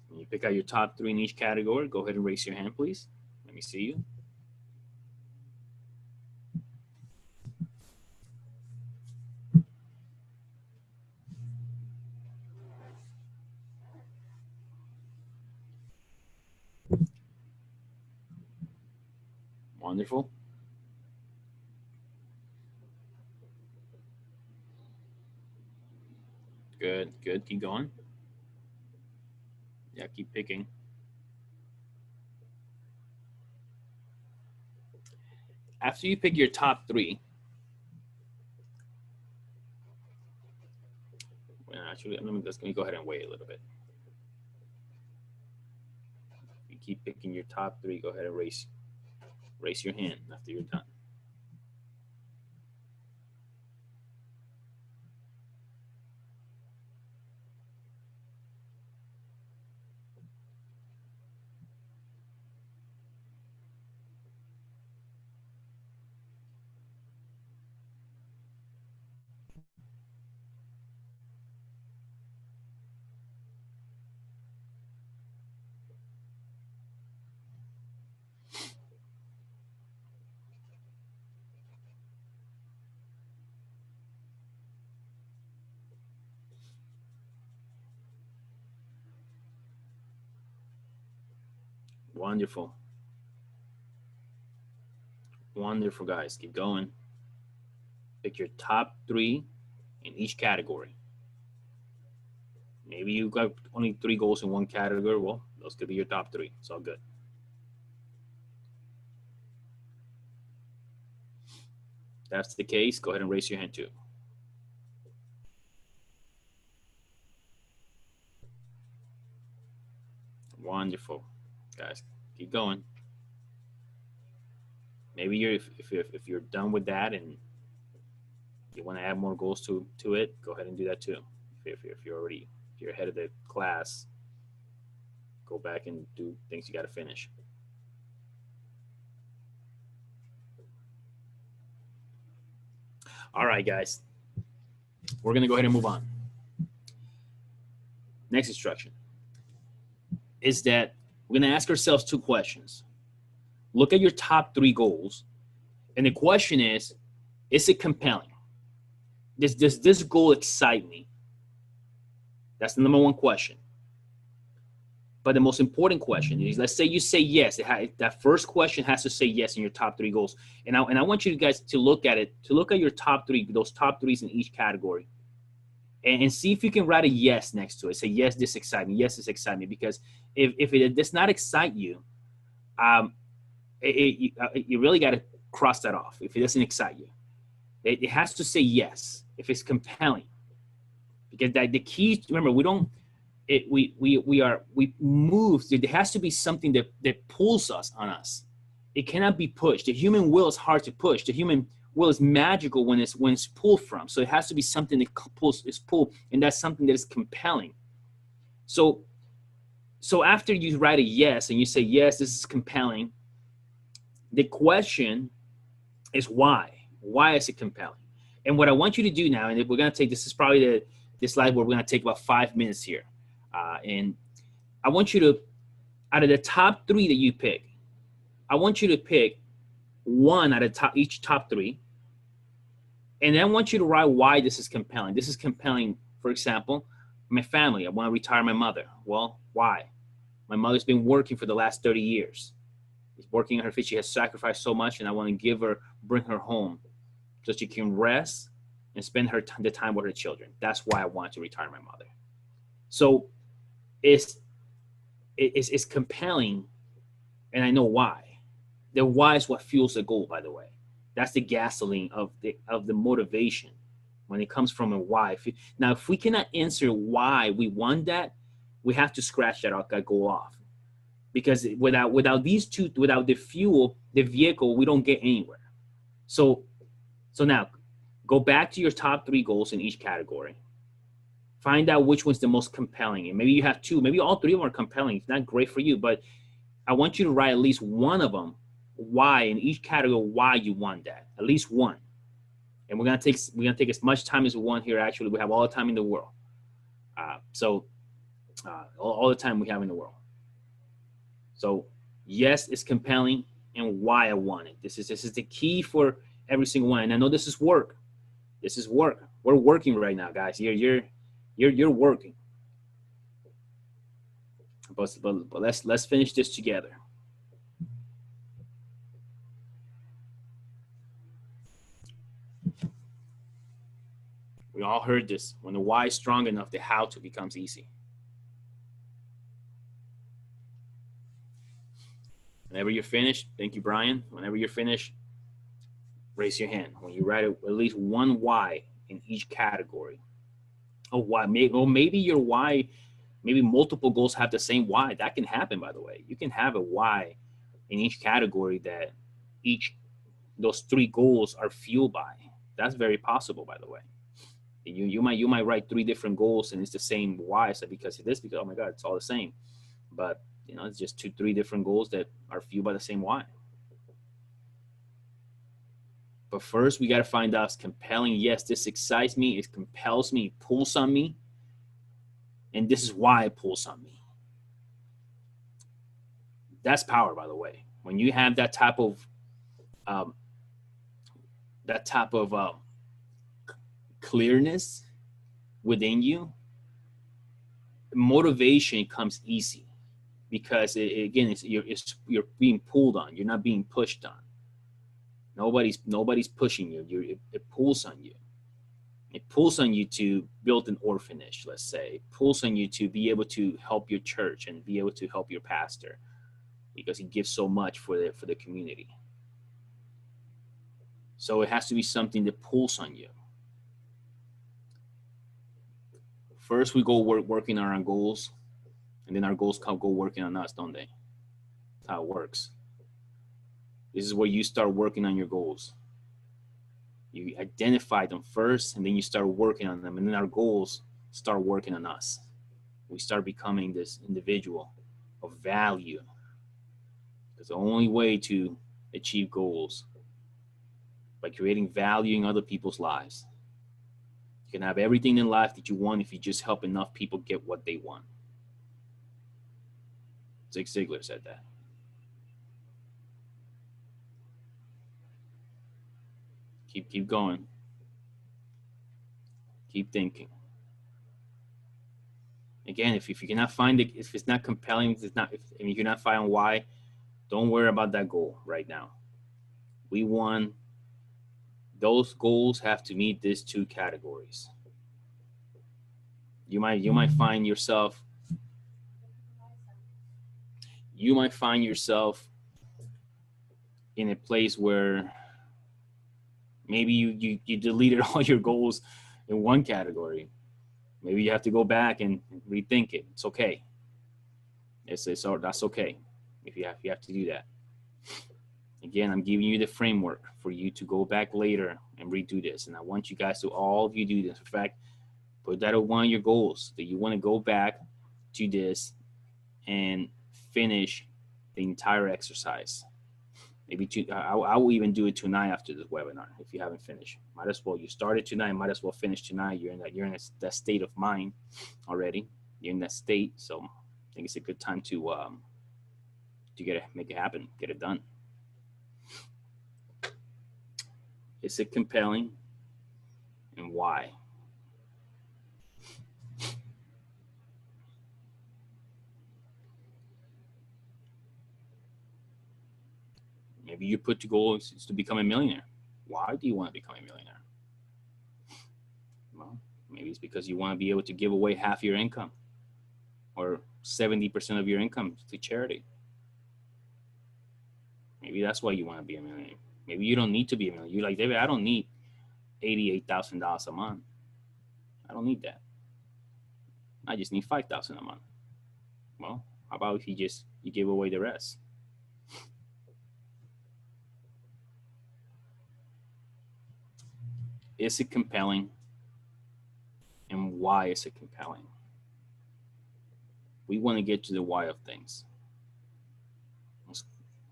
When you pick out your top 3 in each category, go ahead and raise your hand, please. Let me see you. Wonderful. Good, good. Keep going. Yeah, keep picking. After you pick your top 3, well, actually, let me go ahead and wait a little bit. If you keep picking your top 3, go ahead and raise your hand after you're done. Wonderful. Wonderful, guys. Keep going. Pick your top 3 in each category. Maybe you got only 3 goals in one category. Well, those could be your top 3. It's all good. If that's the case, go ahead and raise your hand too. Wonderful, guys. Keep going. Maybe if you're done with that and you want to add more goals to it, go ahead and do that too. If you're ahead of the class, go back and do things you got to finish. All right, guys. We're going to go ahead and move on. Next instruction is that we're going to ask ourselves 2 questions. Look at your top 3 goals. And the question is it compelling? Does this goal excite me? That's the number 1 question. But the most important question is, let's say you say yes. That first question has to say yes in your top 3 goals. And I want you guys to look at it, to look at your top 3, those top 3s in each category. And see if you can write a yes next to it. Say, yes, this excites me. Yes, this excites me. Because if it does not excite you, you really got to cross that off. If it doesn't excite you, it has to say yes if it's compelling. Because the key, remember, we move. There has to be something that pulls us on us. It cannot be pushed. The human will is hard to push. The human will is magical when it's pulled from. So it has to be something that is pulled, and that's something that is compelling. So after you write a yes and you say, yes, this is compelling, the question is why? Why is it compelling? And what I want you to do now, and we're going to take, this is probably the slide where we're going to take about 5 minutes here. And I want you to, out of the top 3 that you pick, I want you to pick 1 out of each top 3. And then I want you to write why this is compelling. This is compelling, for example, my family. I want to retire my mother. Well, why? My mother's been working for the last 30 years. She's working on her feet. She has sacrificed so much, and I want to bring her home so she can rest and spend the time with her children. That's why I want to retire my mother. So it's compelling, and I know why. The why is what fuels the goal, by the way. That's the gasoline of the motivation when it comes from a why. If we cannot answer why we want that, we have to scratch that goal off. Because without these 2, without the fuel, the vehicle, we don't get anywhere. So now, go back to your top 3 goals in each category. Find out which one's the most compelling. And maybe you have 2, maybe all 3 of them are compelling. It's not great for you, but I want you to write at least one of them, why in each category, why you want that, at least 1. And we're gonna take as much time as we want here. Actually, we have all the time in the world. So all the time we have in the world. So yes, it's compelling and why I want it. This is the key for every single one. And I know this is work. This is work. We're working right now, guys. You're working. But let's finish this together. We all heard this. When the why is strong enough, the how to becomes easy. Whenever you're finished, thank you, Brian. Whenever you're finished, raise your hand. When you write at least one why in each category. Oh, why? Maybe your why, maybe multiple goals have the same why. That can happen, by the way. You can have a why in each category that those three goals are fueled by. That's very possible, by the way. You might write three different goals and it's the same why. So because of this, because oh my God, it's all the same. But it's just three different goals that are fueled by the same why. But first, we got to find out it's compelling. Yes, this excites me. It compels me. It pulls on me. And this is why it pulls on me. That's power, by the way. When you have that type of clearness within you, motivation comes easy because you're being pulled on. You're not being pushed on. Nobody's pushing you. It pulls on you. It pulls on you to build an orphanage, let's say. It pulls on you to be able to help your church and be able to help your pastor because he gives so much for the community. So it has to be something that pulls on you. First, we go working on our goals, and then our goals go working on us, don't they? That's how it works. This is where you start working on your goals. You identify them first, and then you start working on them, and then our goals start working on us. We start becoming this individual of value. Because the only way to achieve goals by creating value in other people's lives. You can have everything in life that you want if you just help enough people get what they want. Zig Ziglar said that. Keep going. Keep thinking. Again, if you cannot find it, if it's not compelling, if you cannot find why, don't worry about that goal right now. We won. Those goals have to meet these two categories. You might find yourself in a place where maybe you deleted all your goals in one category. Maybe you have to go back and rethink it. It's okay. That's okay if you have to do that. Again, I'm giving you the framework for you to go back later and redo this. And I want you guys to all of you do this. In fact, put that on one of your goals that you want to go back to this and finish the entire exercise. Maybe I will even do it tonight after this webinar if you haven't finished. Might as well. You started tonight. Might as well finish tonight. You're in that state of mind already. You're in that state, so I think it's a good time to make it happen, get it done. Is it compelling, and why? Maybe you put your goal is to become a millionaire. Why do you want to become a millionaire? Well, maybe it's because you want to be able to give away half your income or 70% of your income to charity. Maybe that's why you want to be a millionaire. Maybe you don't need to be a millionaire. You're like, David, I don't need $88,000 a month. I don't need that. I just need $5,000 a month. Well, how about if you give away the rest? Is it compelling? And why is it compelling? We want to get to the why of things.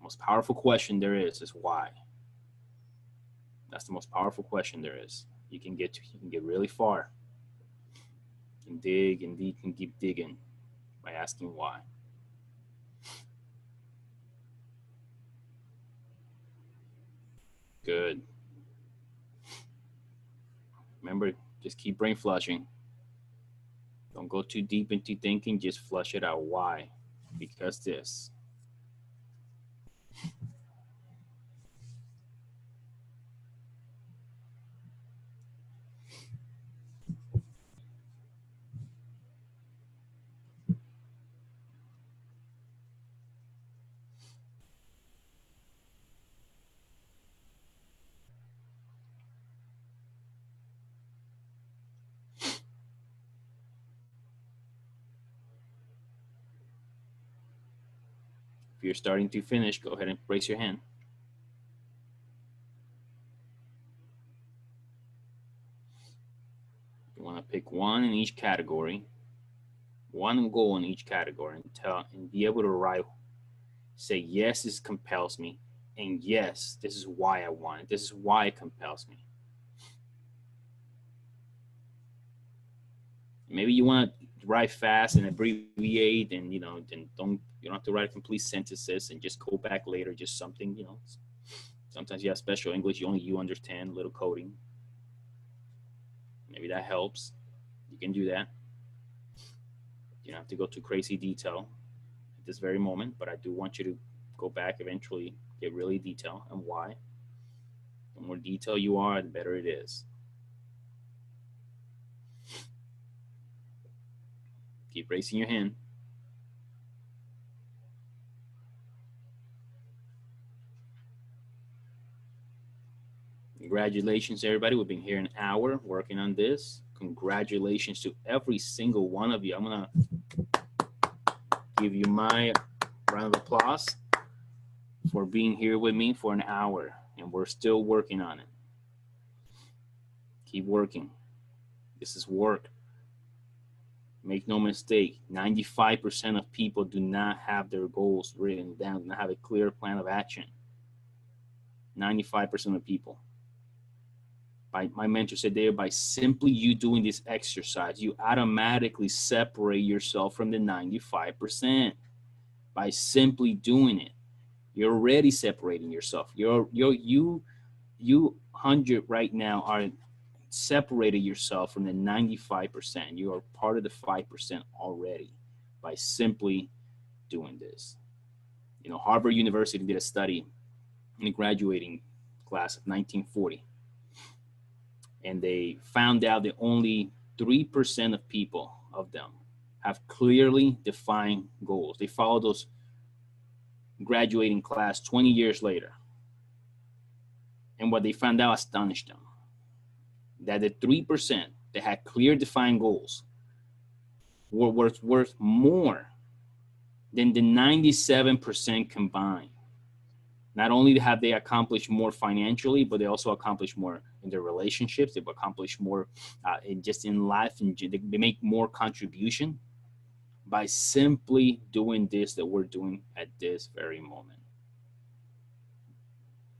Most powerful question there is why. That's the most powerful question there is. You can get really far. You can dig and keep digging. by asking why. Good. Remember, just keep brain flushing. Don't go too deep into thinking, just flush it out. Why? Because this. If you're starting to finish, go ahead and raise your hand. You want to pick one in each category, one goal in each category, and be able to write, say, yes, this compels me, and yes, this is why I want it. This is why it compels me. Maybe you want to write fast and abbreviate, and you don't have to write complete sentences, and just go back later, just something, sometimes you have special English only you understand, little coding. Maybe that helps. You can do that. You don't have to go to crazy detail at this very moment, but I do want you to go back eventually, get really detailed, and why. The more detail you are, the better it is. Keep raising your hand. Congratulations, everybody. We've been here an hour working on this. Congratulations to every single one of you. I'm going to give you my round of applause for being here with me for an hour, and we're still working on it. Keep working. This is work. Make no mistake, 95% of people do not have their goals written down, do not have a clear plan of action. 95% of people. My mentor said there, by simply you doing this exercise, you automatically separate yourself from the 95%. By simply doing it, you're already separating yourself. You 100 right now are separated yourself from the 95%. You are part of the 5% already by simply doing this. Harvard University did a study in the graduating class of 1940. And they found out that only 3% of people of them have clearly defined goals. They followed those graduating class 20 years later. And what they found out astonished them. That the 3% that had clear defined goals were worth more than the 97% combined. Not only have they accomplished more financially, but they also accomplished more in their relationships. They've accomplished more just in life, and they make more contribution by simply doing this that we're doing at this very moment.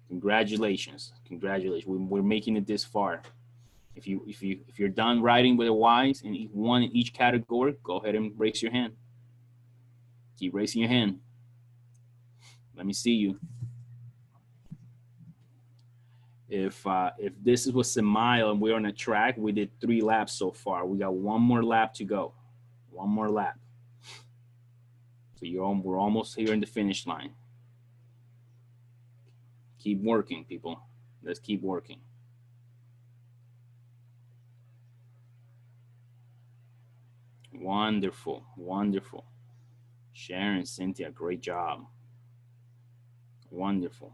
Congratulations, congratulations. We're making it this far. If you're done writing with the whys and one in each category, go ahead and raise your hand. Keep raising your hand. Let me see you. If this was a mile and we're on a track, we did 3 laps so far. We got 1 more lap to go. 1 more lap. So we're almost here in the finish line. Keep working, people. Let's keep working. Wonderful, wonderful. Sharon, Cynthia, great job. Wonderful.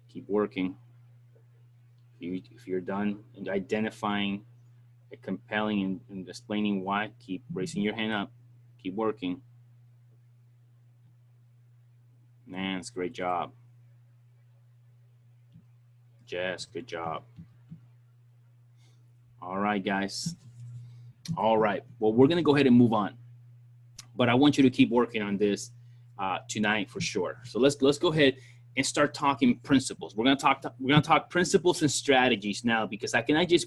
Keep working. If you're done identifying a compelling and explaining why, keep raising your hand up. Keep working. Man, it's a great job. Jess, good job. All right, guys. All right. Well, we're going to go ahead and move on. But I want you to keep working on this tonight for sure. So let's go ahead and start talking principles. We're gonna talk principles and strategies now, because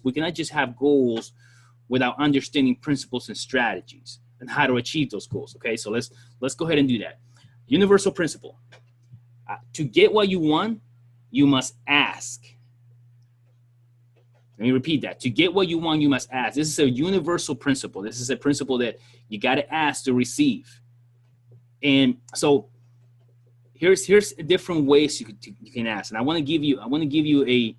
we cannot just have goals without understanding principles and strategies and how to achieve those goals. Okay, so let's go ahead and do that. Universal principle: to get what you want, you must ask. Let me repeat that. To get what you want, you must ask. This is a universal principle. This is a principle that you got to ask to receive. And so here's different ways you can ask. And I want to give you a,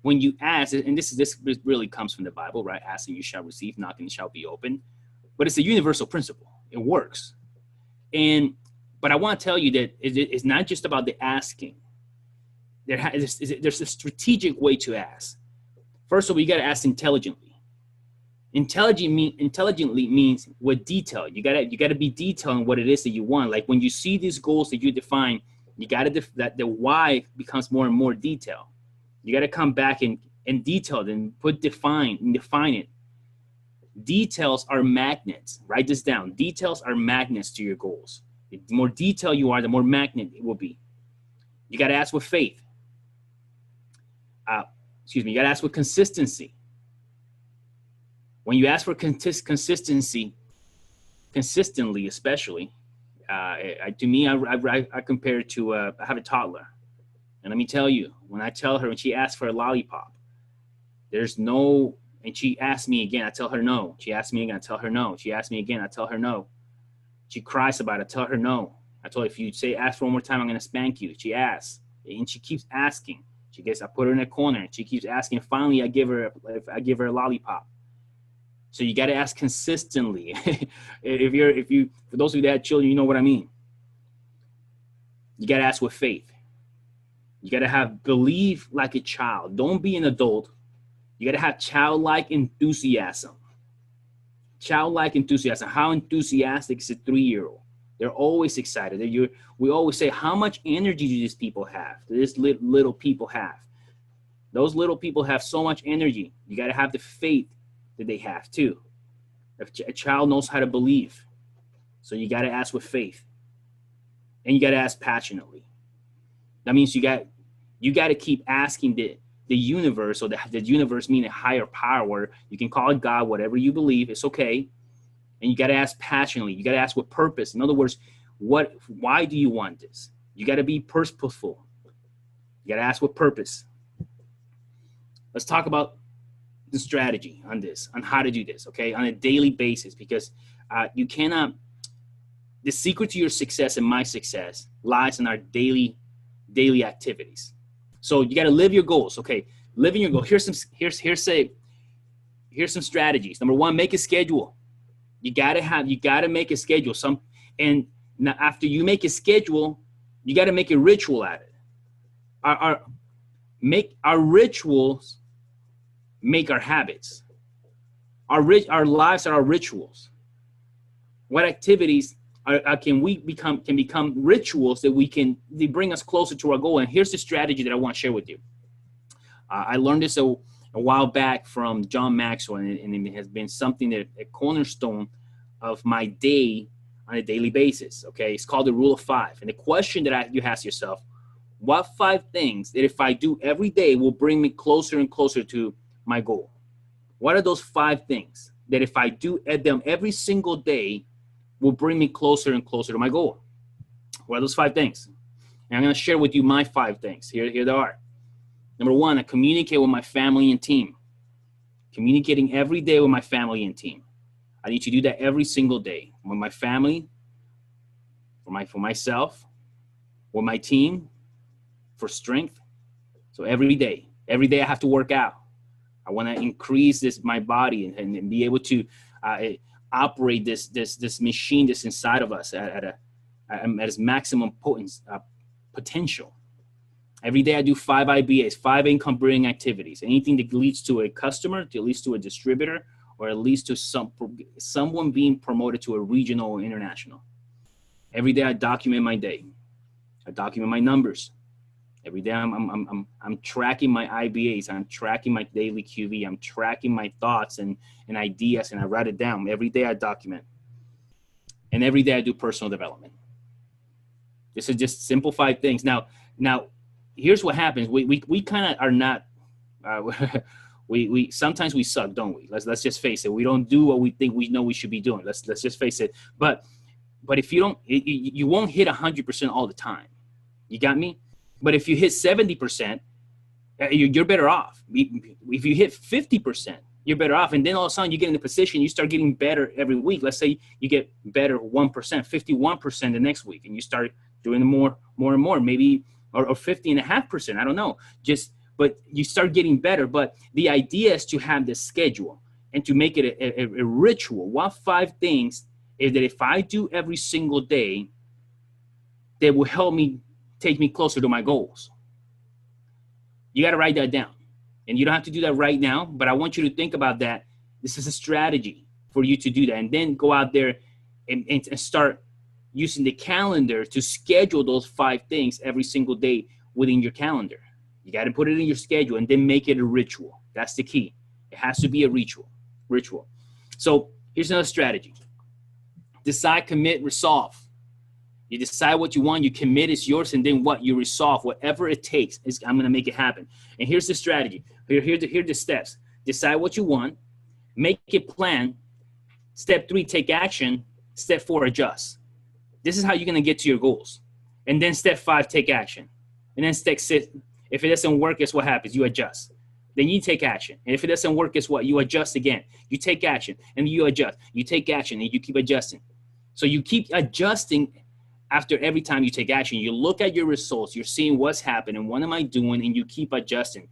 when you ask, and this really comes from the Bible, right? Asking you shall receive, knocking you shall be open. But it's a universal principle. It works. But I want to tell you that it's not just about the asking. There's a strategic way to ask. First of all, you got to ask intelligently. Intelligently means with detail. You got to be detailing what it is that you want. Like when you see these goals that you define, you got to that the why becomes more and more detail. You got to come back and detail it and define it. Details are magnets. Write this down. Details are magnets to your goals. The more detail you are, the more magnet it will be. You got to ask with faith. You got to ask with consistency. When you ask for consistency, consistently especially, to me, I compare it to, I have a toddler. And let me tell you, when I tell her, when she asks for a lollipop, there's no, and she asks me again, I tell her no. She asks me again, I tell her no. She asks me again, I tell her no. She cries about it, I tell her no. I told her, if you ask for one more time, I'm going to spank you. She asks, and she keeps asking. I put her in a corner, and she keeps asking. Finally, I give her a lollipop. So you got to ask consistently. For those of you that have children, you know what I mean. You got to ask with faith. You got to believe like a child. Don't be an adult. You got to have childlike enthusiasm. Childlike enthusiasm. How enthusiastic is a 3-year-old? They're always excited. We always say, how much energy do these people have? These little people have. Those little people have so much energy. You got to have the faith that they have too. A child knows how to believe. So you got to ask with faith. And you got to ask passionately. That means you got to keep asking the universe, or the universe meaning a higher power. You can call it God, whatever you believe. It's okay. And you got to ask passionately. You got to ask with purpose. In other words, why do you want this? You got to be purposeful. You got to ask with purpose. Let's talk about the strategy on this, on how to do this, okay, on a daily basis, because you cannot, the secret to your success and my success lies in our daily activities. So you got to live your goals, okay? Living your goal. Here's some strategies. Number one, make a schedule. You got to make a schedule. And now after you make a schedule, you got to make a ritual at it. Our rituals make our habits. Our lives are our rituals. What activities can become rituals that they bring us closer to our goal? And here's the strategy that I want to share with you. I learned this a while back from John Maxwell, and it has been something that a cornerstone of my day on a daily basis. Okay, it's called the Rule of 5. And the question that you ask yourself: what 5 things that if I do every day will bring me closer and closer to my goal? What are those 5 things that if I do them every single day will bring me closer and closer to my goal? What are those 5 things? And I'm going to share with you my 5 things. Here they are. Number 1, I communicate with my family and team. Communicating every day with my family and team. I need to do that every single day with my family, for myself, with my team, for strength. So every day I have to work out. I want to increase my body and be able to operate this machine that's inside of us at its maximum potential. Every day I do 5 IBAs, 5 income bringing activities. Anything that leads to a customer, that leads to a distributor, or at least to someone being promoted to a regional or international. Every day I document my day. I document my numbers. Every day I'm tracking my IBAs. I'm tracking my daily QV. I'm tracking my thoughts and ideas, and I write it down. Every day I document. And every day I do personal development. This is just simplified things. Now, Now, here's what happens. We kind of are not, we sometimes we suck, don't we? Let's just face it. We don't do what we think we know we should be doing. Let's just face it. But if you don't, you won't hit 100% all the time. You got me? But if you hit 70%, you're better off. If you hit 50%, you're better off. And then all of a sudden you get in a position, you start getting better every week. Let's say you get better 1%, 51% the next week, and you start doing more and more, maybe, or 50.5%. I don't know. But you start getting better. But the idea is to have this schedule and to make it a ritual. What 5 things is that if I do every single day, that will help me take me closer to my goals. You got to write that down. And you don't have to do that right now, but I want you to think about that. This is a strategy for you to do that. And then go out there and start using the calendar to schedule those 5 things every single day within your calendar. You got to put it in your schedule and then make it a ritual. That's the key. It has to be a ritual. So here's another strategy. Decide, commit, resolve. You decide what you want, you commit, it's yours, and then what? You resolve. Whatever it takes, I'm going to make it happen. And here's the strategy. Here are the steps. Decide what you want. Make a plan. Step 3, take action. Step 4, adjust. This is how you're going to get to your goals. And then step 5, take action. And then step 6, if it doesn't work, guess what happens? You adjust. Then you take action. And if it doesn't work, guess what? You adjust again. You take action, and you adjust. You take action, and you keep adjusting. So you keep adjusting. After every time you take action, you look at your results, you're seeing what's happening, what am I doing, and you keep adjusting.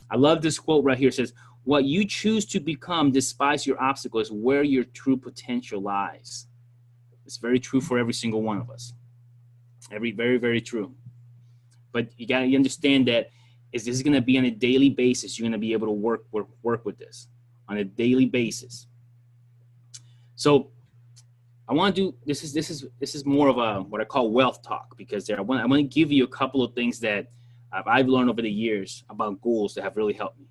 I love this quote right here. It says, what you choose to become despite your obstacle is where your true potential lies. It's very true for every single one of us. Very, very true. But you got to understand that this is going to be on a daily basis. You're going to be able to work with this on a daily basis. So I want to do this is more of a what I call wealth talk, because I want to give you a couple of things that I've learned over the years about goals that have really helped me,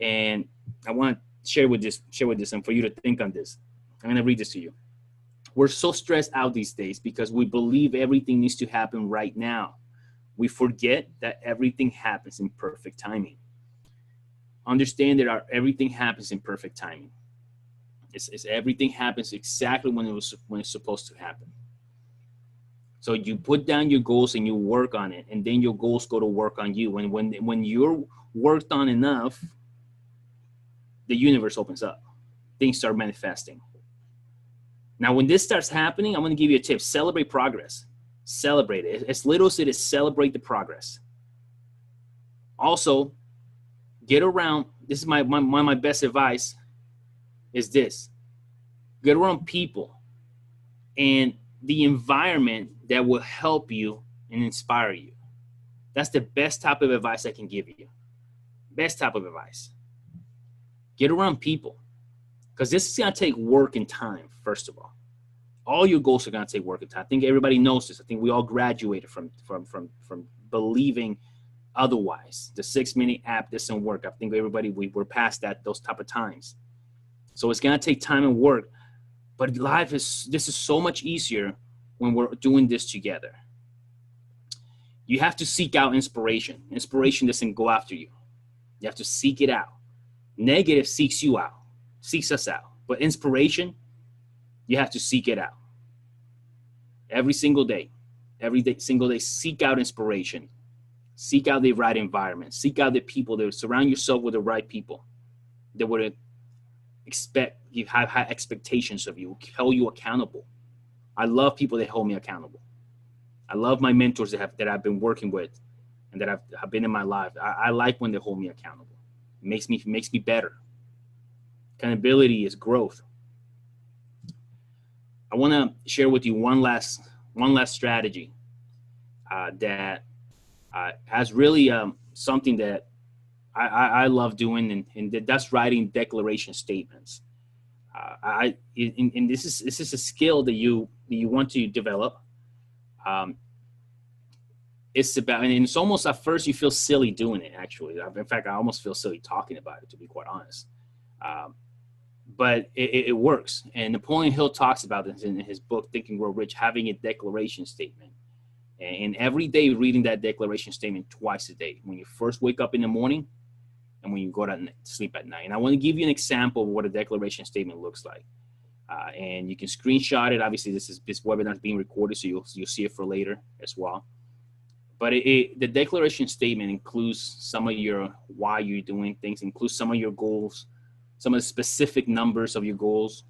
and I want to share with this and for you to think on this. I'm going to read this to you. We're so stressed out these days because we believe everything needs to happen right now. We forget that everything happens in perfect timing. Understand that everything happens in perfect timing. It's everything happens exactly when it's supposed to happen. So you put down your goals and you work on it, and then your goals go to work on you. When you're worked on enough, the universe opens up. Things start manifesting. Now, when this starts happening, I'm going to give you a tip. Celebrate progress. Celebrate it. As little as it is, celebrate the progress. Also, get around. This is one of my best advice. Is this. Get around people and the environment that will help you and inspire you. That's the best type of advice I can give you. Best type of advice. Get around people, because this is going to take work and time, first of all. All your goals are going to take work and time. I think everybody knows this. I think we all graduated from believing otherwise. The 6-minute app doesn't work. I think we're past those type of times. So it's going to take time and work, but this is so much easier when we're doing this together. You have to seek out inspiration. Inspiration doesn't go after you. You have to seek it out. Negative seeks us out. But inspiration, you have to seek it out. Every single day, single day, seek out inspiration. Seek out the right environment. Seek out the people that surround yourself with the right people that would you have high expectations of you, hold you accountable. I love people that hold me accountable. I love my mentors that I've been working with and that have been in my life. I like when they hold me accountable. It makes me better. Accountability is growth. I want to share with you one last strategy that has really something that I love doing, and that's writing declaration statements. And this is a skill that you want to develop. It's about, and it's almost at first you feel silly doing it. Actually, in fact, I almost feel silly talking about it, to be quite honest. But it works. And Napoleon Hill talks about this in his book, Think and Grow Rich, having a declaration statement. And every day reading that declaration statement twice a day, when you first wake up in the morning and when you go to sleep at night. And I want to give you an example of what a declaration statement looks like. And you can screenshot it. Obviously, this webinar is being recorded, so you'll see it for later as well. But the declaration statement includes some of your why you're doing things, includes some of your goals, some of the specific numbers of your goals.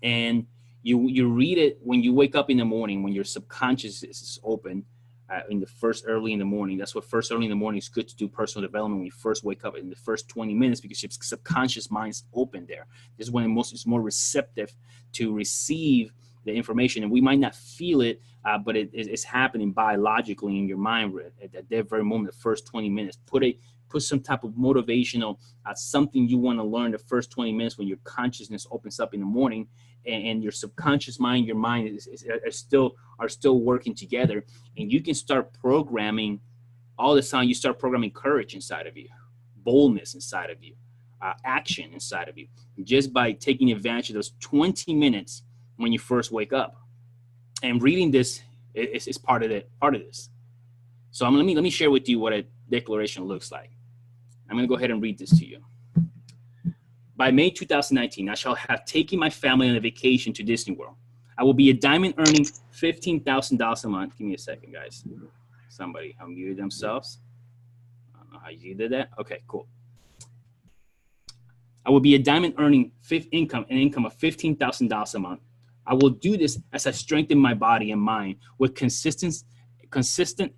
And you read it when you wake up in the morning, when your subconscious is open early in the morning. That's what first early in the morning is good to do personal development when you first wake up in the first 20 minutes, because your subconscious mind's open there. This is when it's more receptive to receive the information, and we might not feel it, but it's happening biologically in your mind at that very moment. The first 20 minutes, put some type of motivational something you want to learn the first 20 minutes when your consciousness opens up in the morning, and your subconscious mind, your mind are still working together, and you can start programming all the time. You start programming courage inside of you, boldness inside of you, action inside of you, just by taking advantage of those 20 minutes when you first wake up. And reading this is part of this. So let me share with you what a declaration looks like. I'm going to go ahead and read this to you. By May 2019, I shall have taken my family on a vacation to Disney World. I will be a diamond earning $15,000 a month. Give me a second, guys. Somebody unmuted themselves. I don't know how you did that. Okay, cool. I will be a diamond earning an income of $15,000 a month. I will do this as I strengthen my body and mind with consistent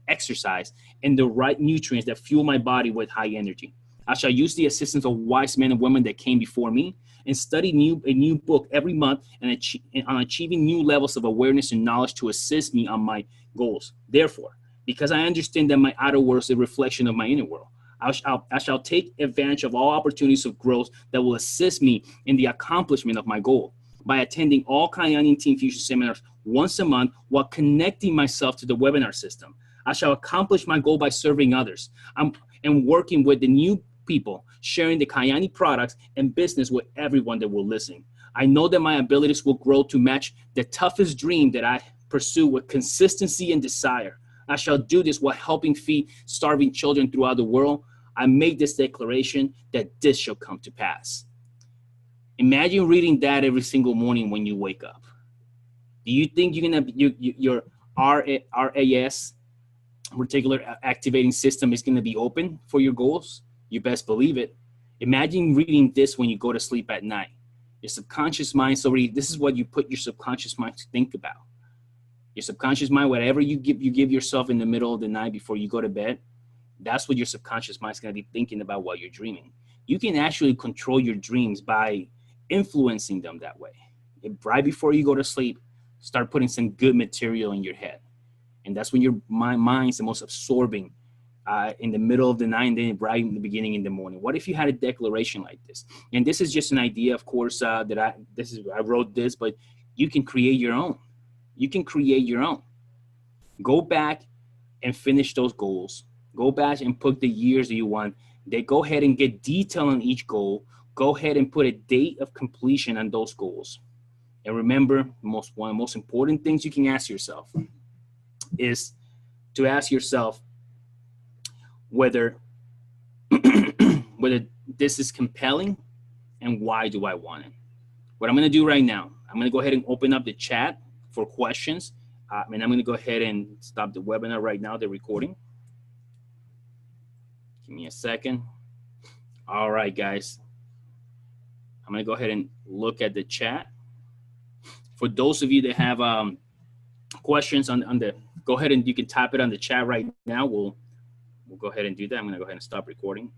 exercise and the right nutrients that fuel my body with high energy. I shall use the assistance of wise men and women that came before me and study a new book every month on achieving new levels of awareness and knowledge to assist me on my goals. Therefore, because I understand that my outer world is a reflection of my inner world, I shall take advantage of all opportunities of growth that will assist me in the accomplishment of my goal by attending all Kayani Team Fusion seminars once a month while connecting myself to the webinar system. I shall accomplish my goal by serving others and working with the new people, sharing the Kayani products and business with everyone that will listen. I know that my abilities will grow to match the toughest dream that I pursue with consistency and desire. I shall do this while helping feed starving children throughout the world. I make this declaration that this shall come to pass. Imagine reading that every single morning when you wake up. Do you think you're gonna your RAS, reticular activating system, is gonna be open for your goals? You best believe it. Imagine reading this when you go to sleep at night. Your subconscious mind this is what you put your subconscious mind to think about. Your subconscious mind, whatever you give yourself in the middle of the night before you go to bed, that's what your subconscious mind is going to be thinking about while you're dreaming. You can actually control your dreams by influencing them that way. Right before you go to sleep, start putting some good material in your head. And that's when your mind's the most absorbing, in the middle of the night and then right in the beginning in the morning. What if you had a declaration like this? And this is just an idea, of course, I wrote this, but you can create your own. You can create your own. Go back and finish those goals. Go back and put the years that you want. Go ahead and get detail on each goal. Go ahead and put a date of completion on those goals. And remember, one of the most important things you can ask yourself is to ask yourself whether this is compelling and why do I want it. What I'm going to do right now, I'm going to go ahead and open up the chat for questions. And I'm going to go ahead and stop the webinar right now, the recording. Give me a second. All right, guys. I'm going to go ahead and look at the chat. For those of you that have questions on the, go ahead and you can type it on the chat right now. We'll go ahead and do that. I'm going to go ahead and stop recording.